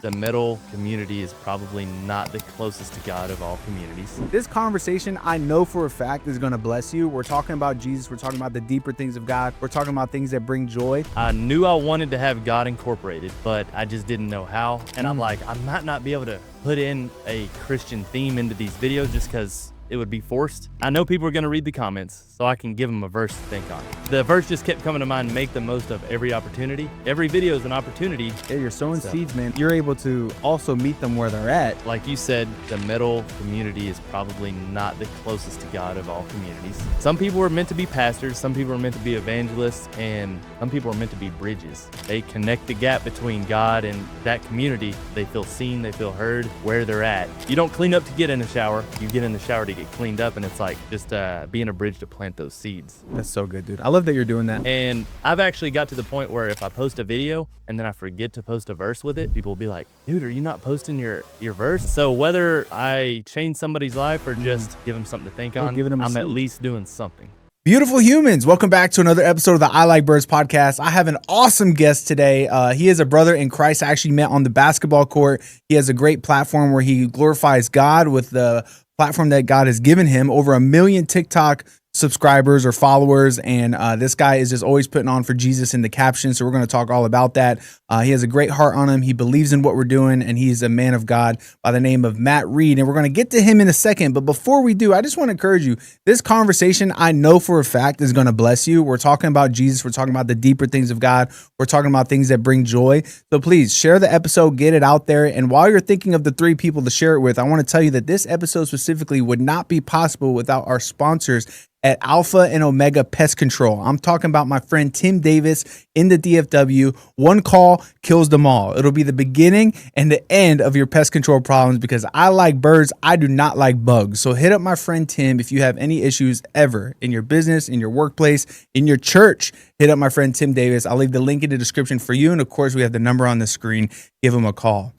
the metal community is probably not the closest to God of all communities. This conversation, I know for a fact, is going to bless you. We're talking about Jesus. We're talking about the deeper things of God. We're talking about things that bring joy. I knew I wanted to have God incorporated, but I just didn't know how. And I'm like, I might not be able to put in a Christian theme into these videos just because it would be forced. I know people are going to read the comments, so I can give them a verse to think on. The verse just kept coming to mind: make the most of every opportunity. Every video is an opportunity. Yeah, you're sowing seeds, man. You're able to also meet them where they're at. Like you said, the metal community is probably not the closest to God of all communities. Some people are meant to be pastors, some people are meant to be evangelists, and some people are meant to be bridges. They connect the gap between God and that community. They feel seen, they feel heard where they're at. You don't clean up to get in the shower, you get in the shower to get cleaned up, and it's like just being a bridge to plant those seeds. That's so good, dude. I love that you're doing that. And I've actually got to the point where if I post a video and then I forget to post a verse with it, people will be like, dude, are you not posting your verse? So whether I change somebody's life or just give them something to think on, I'm at least doing something. Beautiful humans, welcome back to another episode of the I Like Birds podcast. I have an awesome guest today. He is a brother in Christ. I actually met on the basketball court. He has a great platform where he glorifies God with the platform that God has given him. Over 1 million TikTok subscribers or followers, and this guy is just always putting on for Jesus in the caption, so we're going to talk all about that. He has a great heart on him. He believes in what we're doing, and he's a man of God by the name of Matt Reed, and we're going to get to him in a second. But before we do, I just want to encourage you. This conversation, I know for a fact, is going to bless you. We're talking about Jesus. We're talking about the deeper things of God. We're talking about things that bring joy. So please share the episode, get it out there. And while you're thinking of the 3 people to share it with, I want to tell you that this episode specifically would not be possible without our sponsors at Alpha and Omega Pest Control. I'm talking about my friend Tim Davis in the DFW. One call kills them all. It'll be the beginning and the end of your pest control problems, because I like birds. I do not like bugs. So hit up my friend Tim if you have any issues ever in your business, in your workplace, in your church. Hit up my friend Tim Davis. I'll leave the link in the description for you. And of course, we have the number on the screen. Give him a call.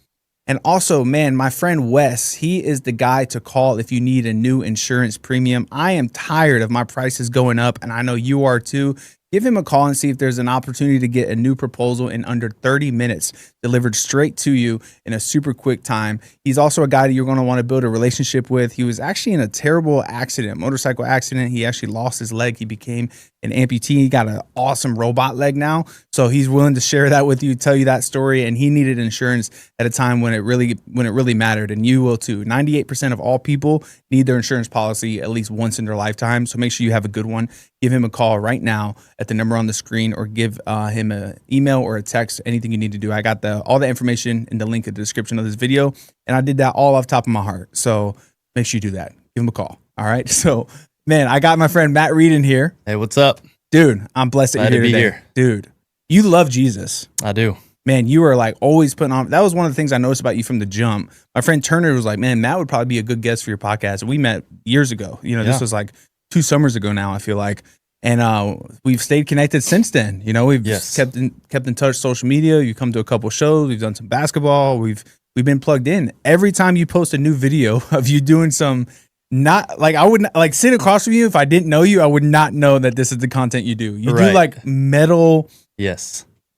And also, man, my friend Wes, he is the guy to call if you need a new insurance premium. I am tired of my prices going up, and I know you are too. Give him a call and see if there's an opportunity to get a new proposal in under 30 minutes delivered straight to you in a super quick time. He's also a guy that you're going to want to build a relationship with. He was actually in a terrible accident, motorcycle accident. He actually lost his leg. He became an amputee. He got an awesome robot leg now. So he's willing to share that with you, tell you that story. And he needed insurance at a time when it really mattered. And you will too. 98% of all people need their insurance policy at least once in their lifetime. So make sure you have a good one. Give him a call right now at the number on the screen, or give him an email or a text, anything you need to do. I got all the information in the link in the description of this video, and I did that all off the top of my heart. So make sure you do that. Give him a call. All right. So, man, I got my friend Matt Reed in here. Hey, what's up? Dude, I'm blessed that you're here today. Dude, you love Jesus. I do. Man, you were like always putting on. That was one of the things I noticed about you from the jump. My friend Turner was like, man, Matt would probably be a good guest for your podcast. We met years ago. This was like 2 summers ago now, I feel like. And we've stayed connected since then. We've kept in touch, social media. You come to a couple shows. We've done some basketball. We've been plugged in. Every time you post a new video of you doing some, not like, I wouldn't like sit across from you. If I didn't know you, I would not know that this is the content you do. You do like metal,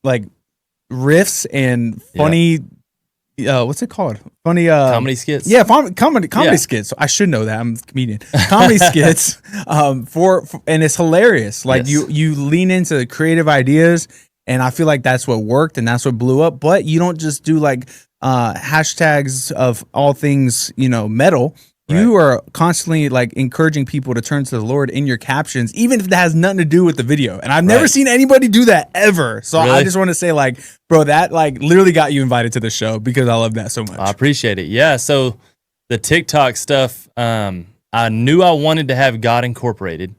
like riffs and funny. What's it called? Funny comedy skits. Yeah, comedy skits. I should know that. I'm a comedian. Comedy skits. And it's hilarious. Like you lean into creative ideas, and I feel like that's what worked and that's what blew up. But you don't just do like hashtags of all things, metal. Right. You are constantly like encouraging people to turn to the Lord in your captions, even if that has nothing to do with the video. And I've never seen anybody do that ever. So really? I just want to say, like, bro, that like literally got you invited to the show, because I love that so much. I appreciate it. Yeah. So the TikTok stuff, I knew I wanted to have God incorporated,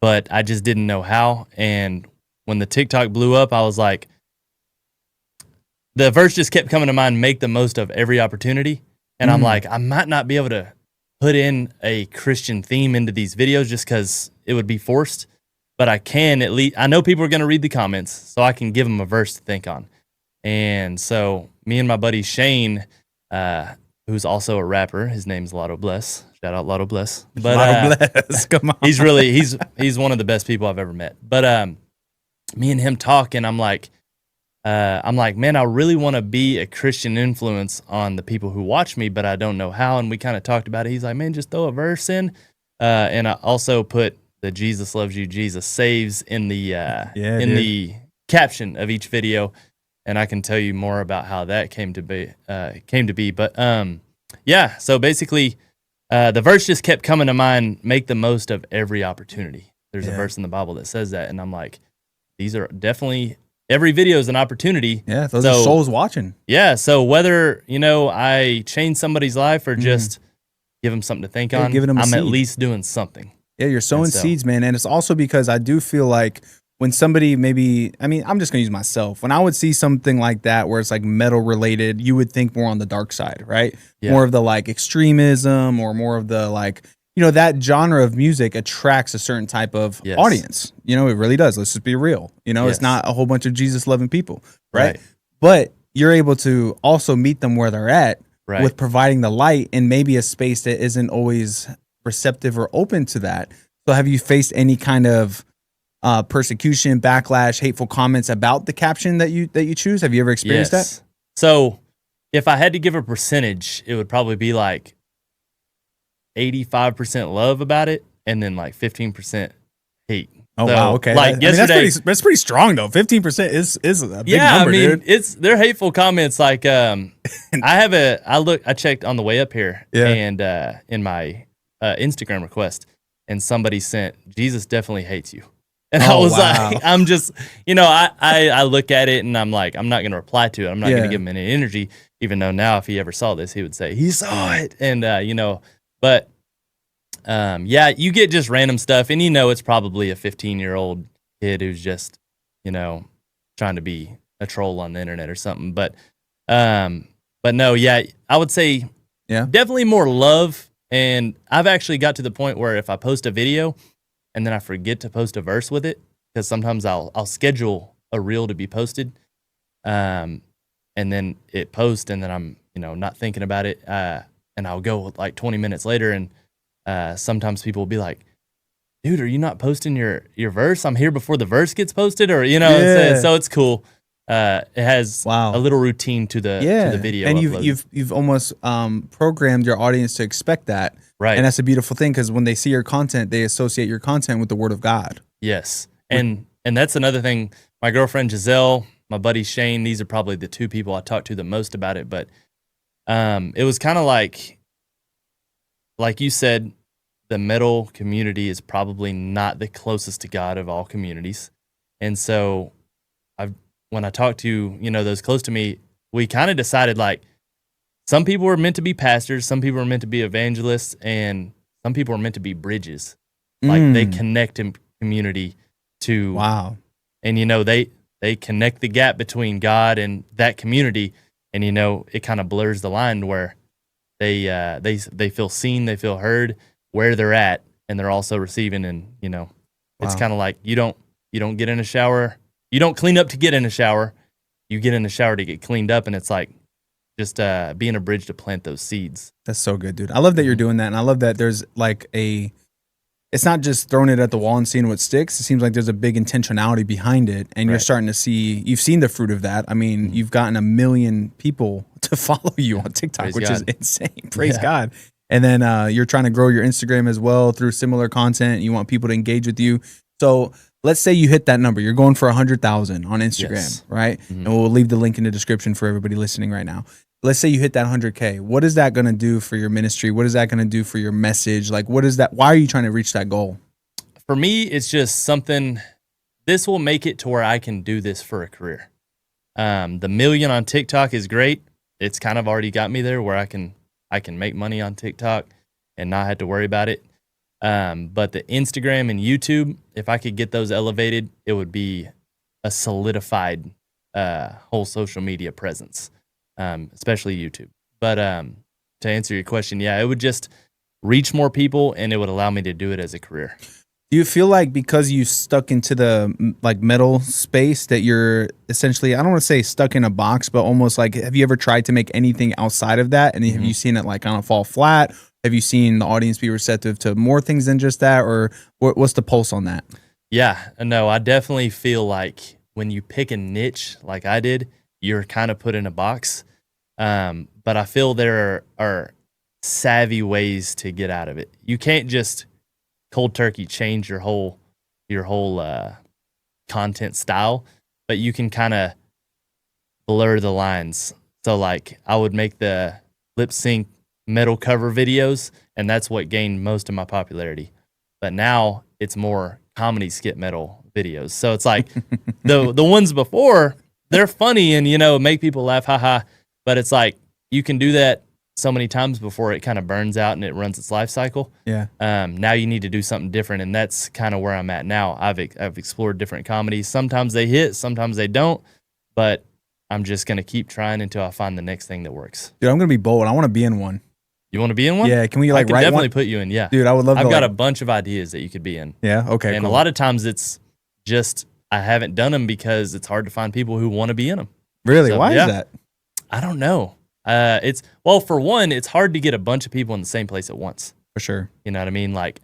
but I just didn't know how. And when the TikTok blew up, I was like, the verse just kept coming to mind: make the most of every opportunity. And I'm like, I might not be able to put in a Christian theme into these videos just because it would be forced, but I can at least, I know people are going to read the comments, so I can give them a verse to think on. And so me and my buddy Shane, who's also a rapper, his name's Lotto Bless. Shout out Lotto Bless. But Lotto Bless, come on. He's one of the best people I've ever met. But me and him talk, and I'm like, I'm like, man, I really want to be a Christian influence on the people who watch me, but I don't know how. And we kind of talked about it. He's like, man, just throw a verse in. And I also put the Jesus loves you, Jesus saves in the the caption of each video. And I can tell you more about how that came to be. But yeah, so basically, the verse just kept coming to mind, make the most of every opportunity. There's a verse in the Bible that says that. And I'm like, these are definitely, every video is an opportunity. Yeah, those are souls watching. Yeah, so whether, I change somebody's life or just give them something to think on, giving them I'm seed. at least doing something. Yeah, you're sowing seeds, man. And it's also because I do feel like when somebody I'm just going to use myself. When I would see something like that where it's like metal related, you would think more on the dark side, right? Yeah. More of the like extremism or more of the like, that genre of music attracts a certain type of audience. It really does. Let's just be real. It's not a whole bunch of Jesus loving people, right? But you're able to also meet them where they're at with providing the light in maybe a space that isn't always receptive or open to that. So have you faced any kind of persecution, backlash, hateful comments about the caption that you choose? Have you ever experienced that? So if I had to give a percentage, it would probably be like 85% love about it, and then like 15% hate. Oh, wow. Okay. Like yesterday, that's pretty strong though. 15% is a big number, dude. They're hateful comments. Like, I checked on the way up here and in my Instagram request, and somebody sent, Jesus definitely hates you. And I was like, I'm just, I look at it and I'm like, I'm not going to reply to it. I'm not going to give him any energy, even though now if he ever saw this, he would say, he saw it. And, but you get just random stuff. And, it's probably a 15-year-old kid who's just, trying to be a troll on the internet or something. But no, I would say definitely more love. And I've actually got to the point where if I post a video and then I forget to post a verse with it, because sometimes I'll schedule a reel to be posted, and then it posts, and then I'm not thinking about it, and I'll go like 20 minutes later, and sometimes people will be like, "Dude, are you not posting your verse? I'm here before the verse gets posted," or so it's cool. It has a little routine to the video, and you've almost programmed your audience to expect that. Right. And that's a beautiful thing, because when they see your content, they associate your content with the word of God. Yes. And that's another thing. My girlfriend Giselle, my buddy Shane, these are probably the two people I talk to the most about it. But it was kind of like you said, the metal community is probably not the closest to God of all communities. And so when I talked to, those close to me, we kind of decided like, some people were meant to be pastors, some people were meant to be evangelists, and some people were meant to be bridges. Like they connect in community to and they connect the gap between God and that community, and it kind of blurs the line where they feel seen, they feel heard where they're at, and they're also receiving. And it's kind of like you don't get in a shower, you don't clean up to get in a shower, you get in the shower to get cleaned up, and it's like just being a bridge to plant those seeds. That's so good, dude. I love that you're doing that, and I love that there's like it's not just throwing it at the wall and seeing what sticks. It seems like there's a big intentionality behind it, and you're starting to see, you've seen the fruit of that. I mean, you've gotten 1 million people to follow you on TikTok, which is insane. Praise God. And then you're trying to grow your Instagram as well through similar content. You want people to engage with you. So let's say you hit that number. You're going for 100,000 on Instagram, right? Mm-hmm. And we'll leave the link in the description for everybody listening right now. Let's say you hit that 100K. What is that going to do for your ministry? What is that going to do for your message? Like, what is that? Why are you trying to reach that goal? For me, it's just something, this will make it to where I can do this for a career. The 1 million on TikTok is great. It's kind of already got me there where I can make money on TikTok and not have to worry about it. But the Instagram and YouTube, if I could get those elevated, it would be a solidified whole social media presence, especially YouTube. But to answer your question, it would just reach more people, and it would allow me to do it as a career. Do you feel like because you stuck into the like metal space that you're essentially, I don't want to say stuck in a box, but almost like, have you ever tried to make anything outside of that? And have you seen it like kind of fall flat? Have you seen the audience be receptive to more things than just that? Or what's the pulse on that? Yeah, no, I definitely feel like when you pick a niche like I did, you're kind of put in a box. But I feel there are savvy ways to get out of it. You can't just cold turkey change your whole content style, but you can kind of blur the lines. So like I would make the lip sync metal cover videos, and that's what gained most of my popularity. But now it's more comedy skit metal videos. So it's like the ones before, they're funny and, you know, make people laugh, haha. But it's like you can do that so many times before it kind of burns out and it runs its life cycle. Yeah. Now you need to do something different, and that's kind of where I'm at now. I've explored different comedies. Sometimes they hit, sometimes they don't, but I'm just gonna keep trying until I find the next thing that works. Dude, I'm gonna be bold. I want to be in one. You want to be in one? Yeah. Can we I like can write definitely one? put you in. Yeah, Dude, I would love. I've to, got like, a bunch of ideas that you could be in. Yeah. Okay. And cool. a lot of times it's just I haven't done them because it's hard to find people who want to be in them. Really? So, Why is that? I don't know. Well, for one, it's hard to get a bunch of people in the same place at once. For sure. You know what I mean? Like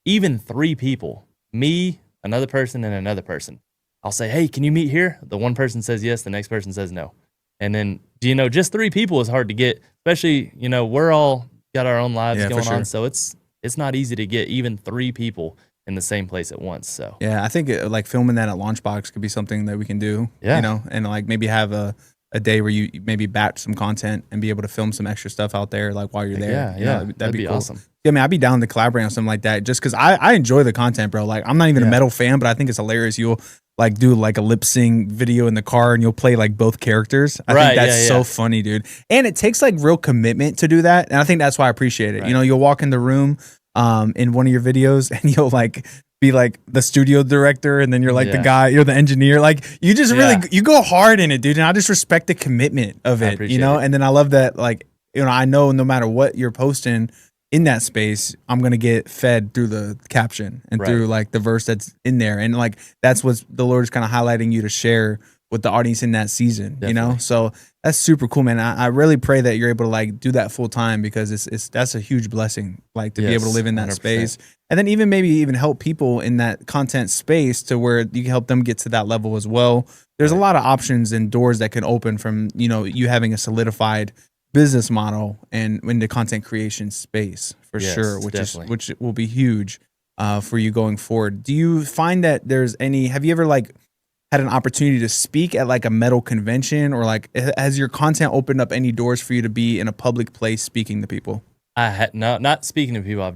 even 3 people, me, another person, and another person. I'll say, hey, can you meet here? The one person says yes, the next person says no. And then, you know, just 3 people is hard to get, especially, you know, we're all got our own lives going on. So it's not easy to get even 3 people in the same place at once. So yeah, I think like filming that at Launchbox could be something that we can do. Yeah. You know, and like maybe have a day where you maybe batch some content and be able to film some extra stuff out there like while you're there. Yeah, You know, yeah. that'd be cool. Awesome. Yeah, I mean, I'd be down to collaborate on something like that just because I enjoy the content, bro. Like, I'm not even a metal fan, but I think it's hilarious. You'll like do like a lip sync video in the car and you'll play like both characters. I think that's so funny, dude. And it takes like real commitment to do that. And I think that's why I appreciate it. Right. You know, you'll walk in the room in one of your videos and you'll like be like the studio director and then you're like the guy, you're the engineer. Like you just really, you go hard in it, dude. And I just respect the commitment of it, you know? And then I love that, like, you know, I know no matter what you're posting in that space, I'm going to get fed through the caption and through like the verse that's in there. And like, that's what the Lord is kind of highlighting you to share with the audience in that season, you know? So that's super cool, man. I really pray that you're able to like do that full time because that's a huge blessing, like to be able to live in that 100%. Space. And then maybe even help people in that content space to where you can help them get to that level as well. There's a lot of options and doors that can open from, you know, you having a solidified business model and in the content creation space for sure, which will be huge for you going forward. Do you find that have you ever like had an opportunity to speak at like a metal convention, or like has your content opened up any doors for you to be in a public place speaking to people? I had not speaking to people.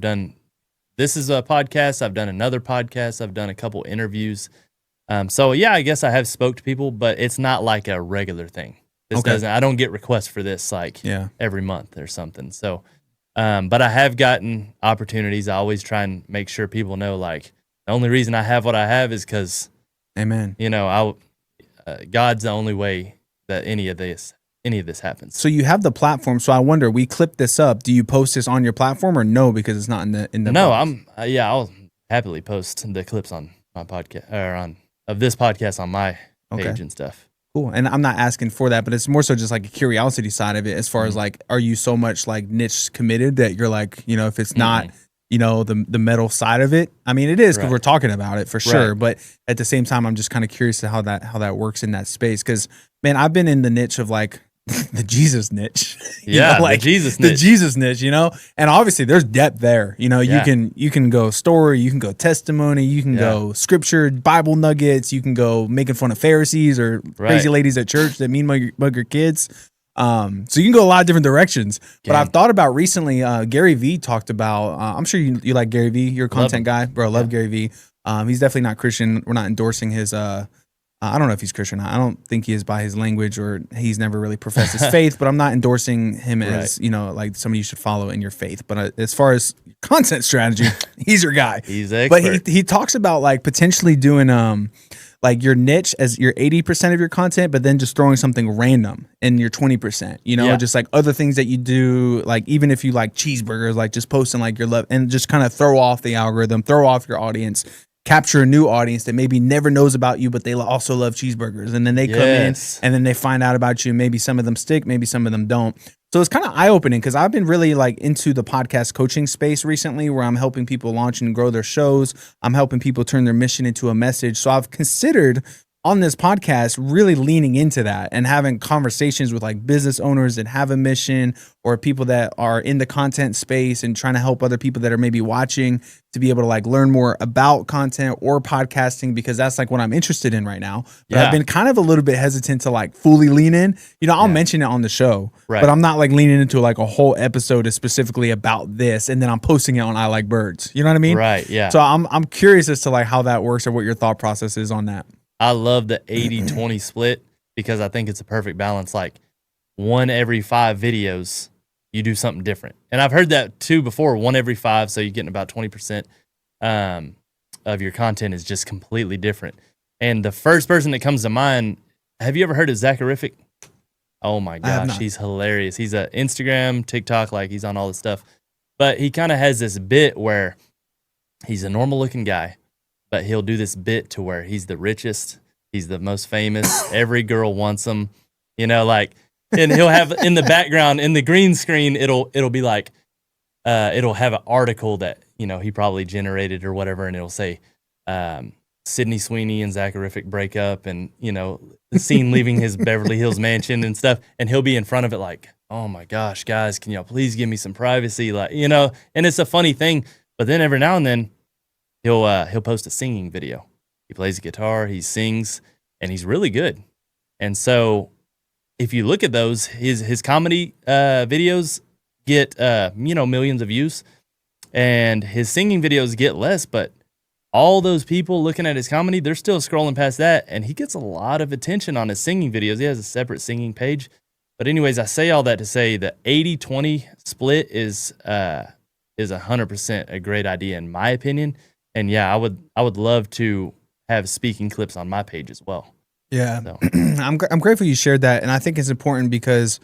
This is a podcast. I've done another podcast. I've done a couple interviews. So yeah, I guess I have spoke to people, but it's not like a regular thing. I don't get requests for this like every month or something. So, but I have gotten opportunities. I always try and make sure people know like the only reason I have what I have is because, amen. You know, God's the only way that any of this happens. So you have the platform. So I wonder, we clip this up. Do you post this on your platform or no? Because it's not in the. No, box? I'll happily post the clips on my podcast of this podcast on my page and stuff. Cool. And I'm not asking for that, but it's more so just like a curiosity side of it as far as like, are you so much like niche committed that you're like, you know, if it's not, you know, the metal side of it, I mean, it is because we're talking about it for sure. But at the same time, I'm just kind of curious to how that works in that space. Cause man, I've been in the niche of like the Jesus niche, like the Jesus niche, you know, and obviously there's depth there, you know, you can go story, you can go testimony, you can go scripture, Bible nuggets, you can go making fun of Pharisees or crazy ladies at church that mean mug your kids. So you can go a lot of different directions, but I've thought about recently, Gary Vee talked about, I'm sure you like Gary Vee, you're a content guy, bro. I love Gary Vee. He's definitely not Christian. We're not endorsing his, I don't know if he's Christian or not. I don't think he is by his language, or he's never really professed his faith, but I'm not endorsing him as, you know, like somebody you should follow in your faith. But as far as content strategy, he's your guy. He's expert. But he talks about like potentially doing, like your niche as your 80% of your content, but then just throwing something random in your 20%, you know, just like other things that you do. Like, even if you like cheeseburgers, like just posting like your love and just kind of throw off the algorithm, throw off your audience, capture a new audience that maybe never knows about you, but they also love cheeseburgers. And then they come in and then they find out about you. Maybe some of them stick, maybe some of them don't. So it's kind of eye-opening because I've been really like into the podcast coaching space recently, where I'm helping people launch and grow their shows. I'm helping people turn their mission into a message. So I've considered on this podcast really leaning into that and having conversations with like business owners that have a mission or people that are in the content space and trying to help other people that are maybe watching to be able to like learn more about content or podcasting, because that's like what I'm interested in right now. But I've been kind of a little bit hesitant to like fully lean in. You know, I'll mention it on the show, but I'm not like leaning into like a whole episode is specifically about this and then I'm posting it on I Like Birds. You know what I mean? Right. Yeah. So I'm curious as to like how that works or what your thought process is on that. I love the 80-20 split because I think it's a perfect balance. Like 1 every 5 videos, you do something different. And I've heard that too before, 1 every 5. So you're getting about 20% of your content is just completely different. And the first person that comes to mind, have you ever heard of Zacharific? Oh my gosh, he's hilarious. He's a Instagram, TikTok, like he's on all this stuff. But he kind of has this bit where he's a normal looking guy, but he'll do this bit to where he's the richest, he's the most famous, every girl wants him, you know, like, and he'll have in the background, in the green screen, it'll be like, it'll have an article that, you know, he probably generated or whatever, and it'll say, Sydney Sweeney and Zacharific break up, and, you know, the scene leaving his Beverly Hills mansion and stuff, and he'll be in front of it like, oh my gosh, guys, can y'all please give me some privacy, like, you know, and it's a funny thing, but then every now and then, he'll post a singing video. He plays the guitar, he sings, and he's really good. And so if you look at those, his comedy videos get you know, millions of views, and his singing videos get less, but all those people looking at his comedy, they're still scrolling past that, and he gets a lot of attention on his singing videos. He has a separate singing page. But anyways, I say all that to say the 80-20 split is 100% a great idea in my opinion. And yeah, I would love to have speaking clips on my page as well. Yeah, so. I'm grateful you shared that, and I think it's important because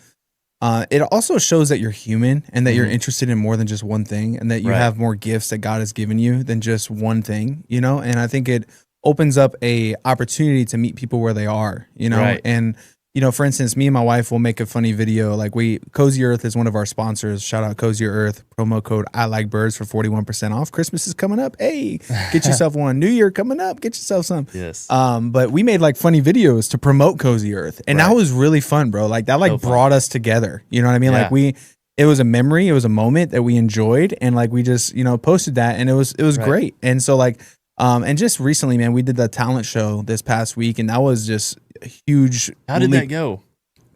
it also shows that you're human and that you're interested in more than just one thing, and that you have more gifts that God has given you than just one thing, you know. And I think it opens up a opportunity to meet people where they are, you know. And you know, for instance, me and my wife will make a funny video. Like Cozy Earth is one of our sponsors. Shout out Cozy Earth. Promo code I Like Birds for 41% off. Christmas is coming up. Hey, get yourself one. New Year coming up. Get yourself some. Yes. But we made like funny videos to promote Cozy Earth, and that was really fun, bro. Like that like brought us together. You know what I mean? Like it was a memory. It was a moment that we enjoyed, and like we just, you know, posted that, and it was great. And so like and just recently, man, we did the talent show this past week, and that was just a huge. How did that go?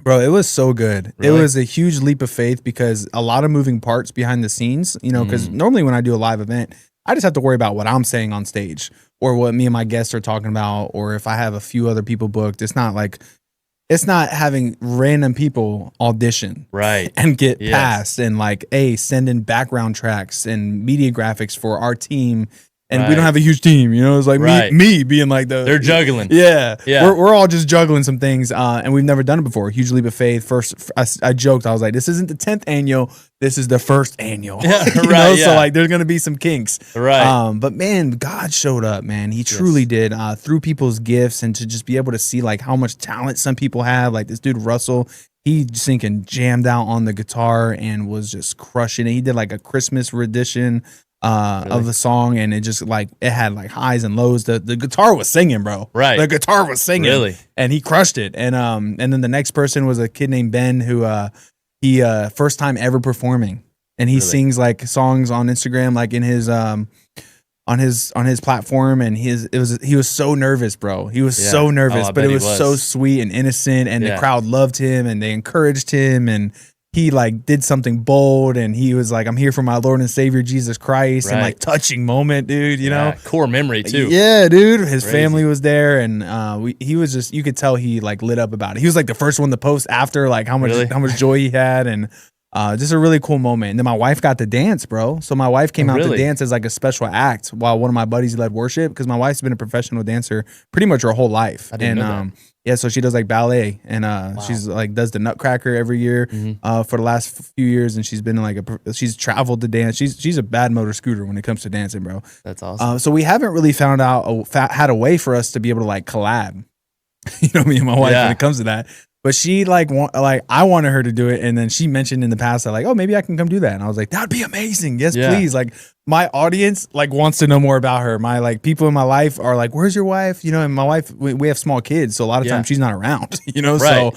Bro, it was so good. Really? It was a huge leap of faith because a lot of moving parts behind the scenes, you know, because normally when I do a live event, I just have to worry about what I'm saying on stage or what me and my guests are talking about, or if I have a few other people booked. It's not having random people audition and get passed and like, send in background tracks and media graphics for our team. And we don't have a huge team, you know. It's like me being like they're juggling. Yeah. We're all just juggling some things, and we've never done it before. Huge leap of faith. First, I joked. I was like, "This isn't the 10th annual. This is the first annual." Yeah, you know? So like, there's gonna be some kinks. But man, God showed up. Man, He truly did through people's gifts, and to just be able to see like how much talent some people have. Like this dude Russell. He just jammed out on the guitar and was just crushing it. He did like a Christmas rendition of the song, and it just like it had like highs and lows. The guitar was singing, bro. The guitar was singing, and he crushed it. And then the next person was a kid named Ben who he first time ever performing, and he sings like songs on Instagram, like in his on his platform, and he was so nervous, bro. He was so nervous, but it was so sweet and innocent, and the crowd loved him and they encouraged him, and he like did something bold, and he was like, "I'm here for my Lord and Savior Jesus Christ," and like touching moment, dude. You know, core memory too. Yeah, dude. His family was there, and he was just, you could tell he like lit up about it. He was like the first one to post after, like how much joy he had, and just a really cool moment. And then my wife got to dance, bro. So my wife came out to dance as like a special act while one of my buddies led worship, because my wife's been a professional dancer pretty much her whole life. I didn't know that. Yeah, so she does like ballet, and she's like does the Nutcracker every year for the last few years, and she's been like she's traveled to dance. She's a bad motor scooter when it comes to dancing, bro. That's awesome. So we haven't really found out had a way for us to be able to like collab. You know, me and my wife when it comes to that. But she like I wanted her to do it, and then she mentioned in the past that like, oh, maybe I can come do that, and I was like, that'd be amazing. Yes, please. Like my audience like wants to know more about her. My like people in my life are like, where's your wife? You know, and my wife, we have small kids, so a lot of times she's not around. You know, so.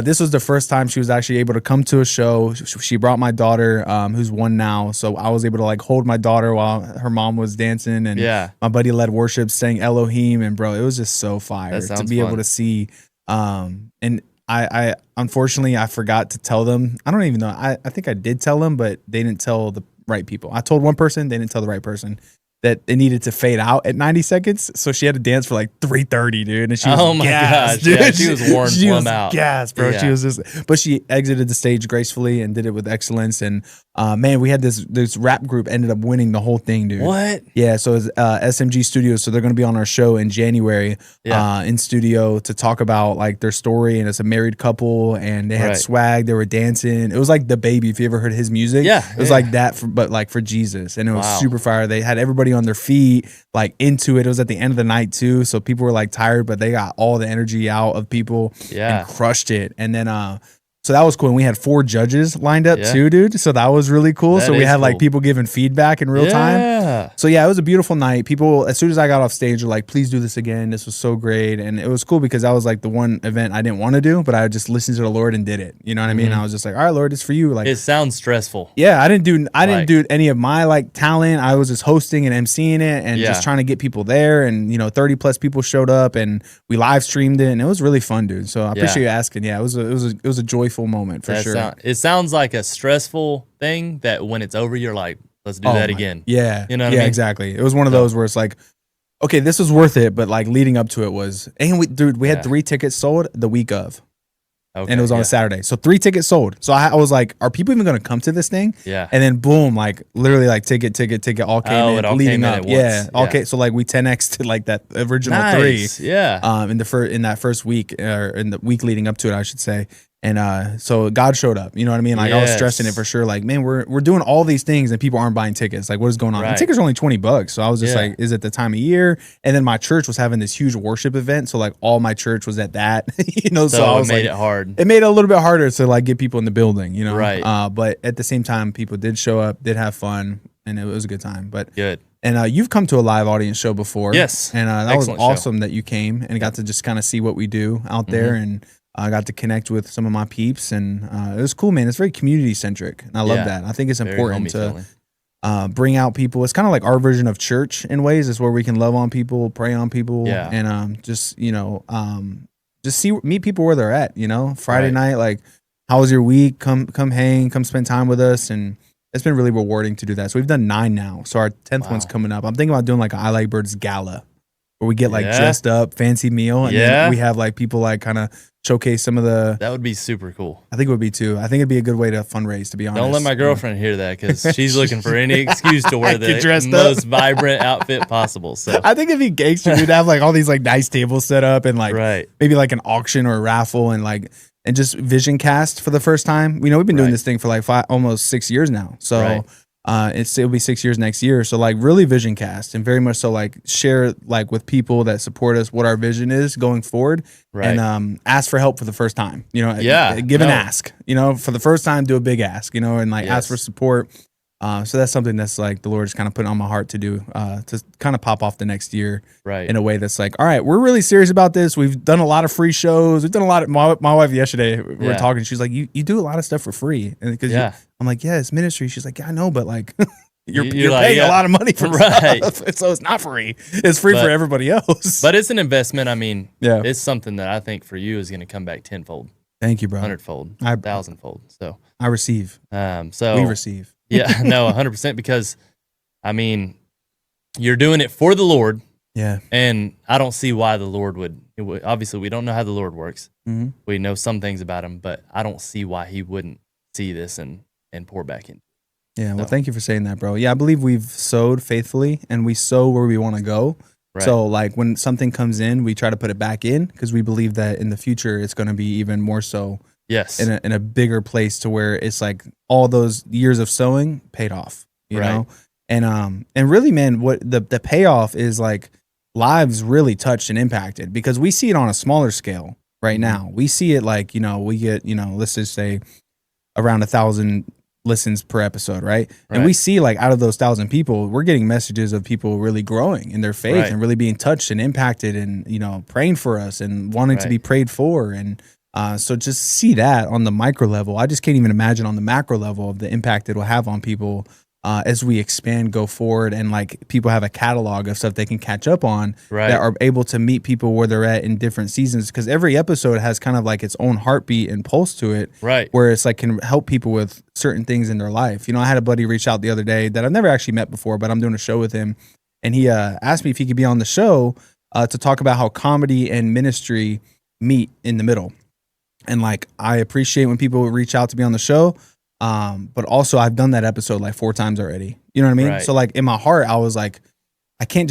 This was the first time she was actually able to come to a show. She brought my daughter, who's 1 now. So I was able to like hold my daughter while her mom was dancing, and my buddy led worship, sang Elohim, and bro, it was just so fire to be able to see. And I unfortunately I forgot to tell them. I don't even know. I think I did tell them, but they didn't tell the right people. I told one person, they didn't tell the right person that it needed to fade out at 90 seconds. So she had to dance for like 3:30, dude. And she was gassed, dude. Yeah, she was worn plumb out. Gassed, bro. She was just, but she exited the stage gracefully and did it with excellence. And man, we had this rap group ended up winning the whole thing, dude. What? Yeah, so it's SMG Studios. So they're going to be on our show in January in studio to talk about like their story. And it's a married couple, and they had swag. They were dancing. It was like The Baby, if you ever heard his music. Yeah. It was like that, but like for Jesus. And it was super fire. They had everybody on their feet, like into it. It was at the end of the night too, so people were like tired, but they got all the energy out of people and crushed it. And then so that was cool. And we had 4 judges lined up too, dude. So that was really cool. So we had like people giving feedback in real time. So yeah, it was a beautiful night. People, as soon as I got off stage, were like, please do this again. This was so great. And it was cool because that was like the one event I didn't want to do, but I just listened to the Lord and did it. You know what I mean? I was just like, all right, Lord, it's for you. Like, it sounds stressful. Yeah, I didn't do any of my like talent. I was just hosting and emceeing it and just trying to get people there. And 30 plus people showed up, and we live streamed it, and it was really fun, dude. So I appreciate you asking. Yeah, it was a joyful moment for sure. It sounds like a stressful thing that when it's over, you're like, let's do that again. Yeah. You know what I mean? Exactly. It was one of those where it's like, okay, this was worth it, but like leading up to it was, and we had 3 tickets sold the week of. Okay, and it was on a Saturday. So 3 tickets sold. So I was like, are people even going to come to this thing? Yeah. And then boom, like literally like ticket all came in leading up. So like we 10X'd to like that original 3. Yeah. In that first week, or in the week leading up to it, I should say. And so God showed up. You know what I mean? Like I was stressing it for sure. Like, man, we're doing all these things and people aren't buying tickets. Like, what is going on? And tickets are only $20. So I was just like, is it the time of year? And then my church was having this huge worship event. So like all my church was at that. So I was it made it hard. It made it a little bit harder to like get people in the building, Right. But at the same time, people did show up, did have fun, and it was a good time. But good. And you've come to a live audience show before. Yes. And that was awesome that you came and got to just kind of see what we do out there. And I got to connect with some of my peeps, and it was cool, man. It's very community centric, and I love that. I think it's important to bring out people. It's kind of like our version of church in ways. It's where we can love on people, pray on people, and just meet people where they're at. Friday night, like, how was your week? Come hang, come spend time with us, and it's been really rewarding to do that. So we've done 9 now. So our 10th one's coming up. I'm thinking about doing like an I Like Birds gala, where we get like dressed up, fancy meal, and then we have like people like kind of showcase some of the. That would be super cool. I think it would be too. I think it'd be a good way to fundraise, to be honest. Don't let my girlfriend hear that, because she's looking for any excuse to wear the most vibrant outfit possible. So I think it'd be gangster. We'd have like all these like nice tables set up, and like maybe like an auction or a raffle, and just vision cast for the first time. We've been doing this thing for like almost 6 years now. So it'll be 6 years next year. So like really vision cast, and very much so like share like with people that support us what our vision is going forward, and ask for help for the first time. Give an ask. For the first time, do a big ask. And like ask for support. So that's something that's like the Lord is kind of putting on my heart to do, to kind of pop off the next year in a way that's like, all right, we're really serious about this. We've done a lot of free shows. We've done a lot of, my wife yesterday, we were talking, she's like, you do a lot of stuff for free. And because I'm like, yeah, it's ministry. She's like, yeah, I know, but like, you're paying a lot of money for stuff. So it's not free. It's free for everybody else. But it's an investment. I mean, it's something that I think for you is going to come back tenfold. Thank you, bro. 100-fold, 1,000-fold. So I receive. We receive. Yeah, no, 100%, because I mean, you're doing it for the Lord. Yeah. And I don't see why the Lord would, obviously we don't know how the Lord works. Mm-hmm. We know some things about him, but I don't see why he wouldn't see this and pour back in. Yeah, well, thank you for saying that, bro. Yeah, I believe we've sowed faithfully, and we sow where we want to go. Right. So like when something comes in, we try to put it back in, because we believe that in the future it's going to be even more so. Yes, in a bigger place, to where it's like all those years of sowing paid off, you know, and really, man, what the payoff is, like lives really touched and impacted, because we see it on a smaller scale, right now. We see it like, we get, let's just say around 1,000 listens per episode, right? And we see like out of those 1,000 people, we're getting messages of people really growing in their faith and really being touched and impacted and, praying for us and wanting to be prayed for. And so just see that on the micro level. I just can't even imagine on the macro level of the impact it will have on people as we expand, go forward, and like people have a catalog of stuff they can catch up on that are able to meet people where they're at in different seasons. Because every episode has kind of like its own heartbeat and pulse to it, where it's like can help people with certain things in their life. I had a buddy reach out the other day that I've never actually met before, but I'm doing a show with him, and he asked me if he could be on the show to talk about how comedy and ministry meet in the middle. And like I appreciate when people reach out to be on the show. But also I've done that episode like 4 times already. You know what I mean? So like in my heart, I was like, I can't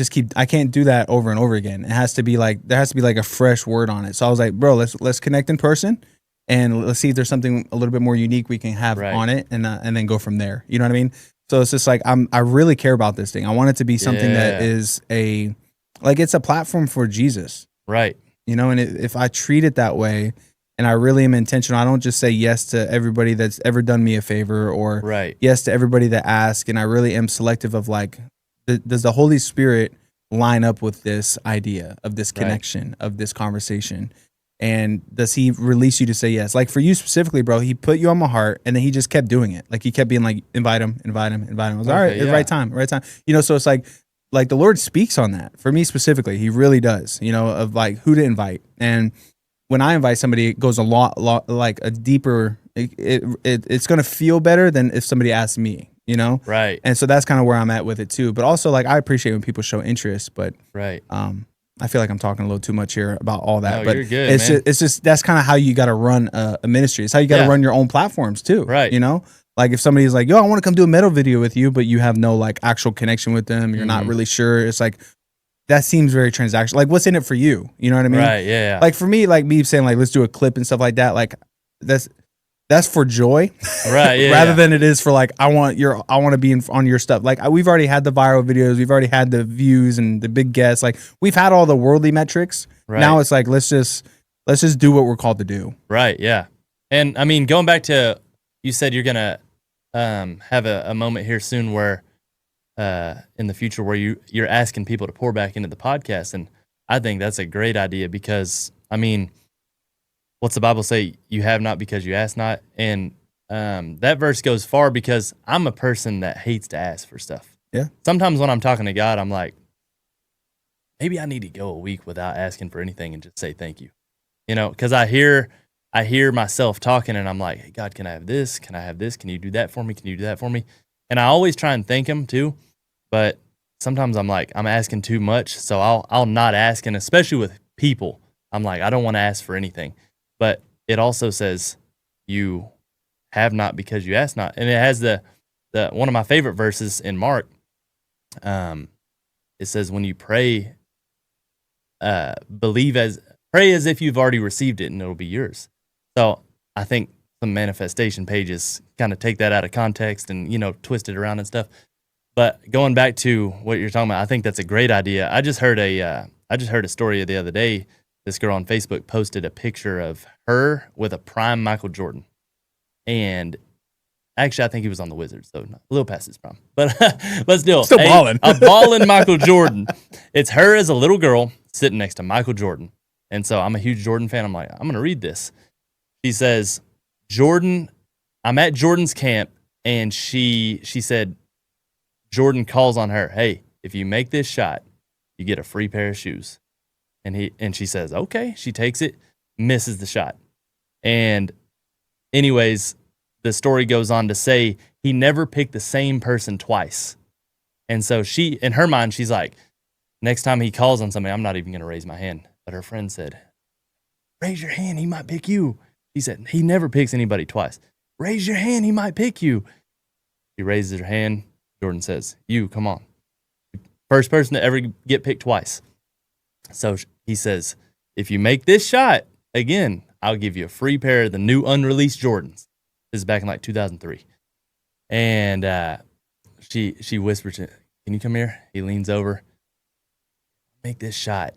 do that over and over again. There has to be like a fresh word on it. So I was like, bro, let's connect in person and let's see if there's something a little bit more unique we can have on it and then go from there. You know what I mean? So it's just like, I really care about this thing. I want it to be something that is it's a platform for Jesus. Right. And if I treat it that way, and I really am intentional. I don't just say yes to everybody that's ever done me a favor or yes to everybody that asks. And I really am selective of like, does the Holy Spirit line up with this idea of this connection, of this conversation? And does he release you to say yes? Like for you specifically, bro, he put you on my heart and then he just kept doing it. Like he kept being like, invite him. I was all right, right time. So it's like the Lord speaks on that for me specifically. He really does, of like who to invite. And when I invite somebody, it goes a lot like a deeper, it's going to feel better than if somebody asks me, Right. And so that's kind of where I'm at with it too. But also like, I appreciate when people show interest, but I feel like I'm talking a little too much here about all that, but you're good, it's just, that's kind of how you got to run a ministry. It's how you got to run your own platforms too. Right. Like if somebody's like, yo, I want to come do a metal video with you, but you have no like actual connection with them. You're not really sure. It's like, that seems very transactional. Like, what's in it for you? You know what I mean? Right. Yeah. Like for me, like me saying like, let's do a clip and stuff like that. Like that's for joy, right? Yeah. Rather than it is for like, I want to be on your stuff. Like we've already had the viral videos, we've already had the views and the big guests. Like we've had all the worldly metrics. Right. Now it's like let's just do what we're called to do. Right. Yeah. And I mean, going back to you said you're gonna have a moment here soon where. In the future where you're asking people to pour back into the podcast. And I think that's a great idea because, I mean, what's the Bible say? You have not because you ask not. And that verse goes far because I'm a person that hates to ask for stuff. Yeah. Sometimes when I'm talking to God, I'm like, maybe I need to go a week without asking for anything and just say thank you. Because I hear myself talking and I'm like, hey, God, can I have this? Can I have this? Can you do that for me? Can you do that for me? And I always try and thank him too, but sometimes I'm like, I'm asking too much, so I'll not ask, and especially with people, I'm like, I don't want to ask for anything. But it also says, you have not because you ask not. And it has the one of my favorite verses in Mark. It says, when you pray, pray as if you've already received it and it'll be yours. So I think some manifestation pages kind of take that out of context and, twist it around and stuff. But going back to what you're talking about, I think that's a great idea. I just heard a story the other day. This girl on Facebook posted a picture of her with a prime Michael Jordan. And actually, I think he was on the Wizards, so a little past his prime. But still balling. A balling Michael Jordan. It's her as a little girl sitting next to Michael Jordan. And so I'm a huge Jordan fan. I'm like, I'm going to read this. She says, I'm at Jordan's camp, and she said, Jordan calls on her, hey, if you make this shot, you get a free pair of shoes. And she says, okay. She takes it, misses the shot. And anyways, the story goes on to say he never picked the same person twice. And so in her mind, she's like, next time he calls on somebody, I'm not even going to raise my hand. But her friend said, raise your hand, he might pick you. He said, he never picks anybody twice. Raise your hand, he might pick you. She raises her hand. Jordan says, you, come on. First person to ever get picked twice. So he says, if you make this shot, again, I'll give you a free pair of the new unreleased Jordans. This is back in like 2003. And she whispers, can you come here? He leans over. Make this shot.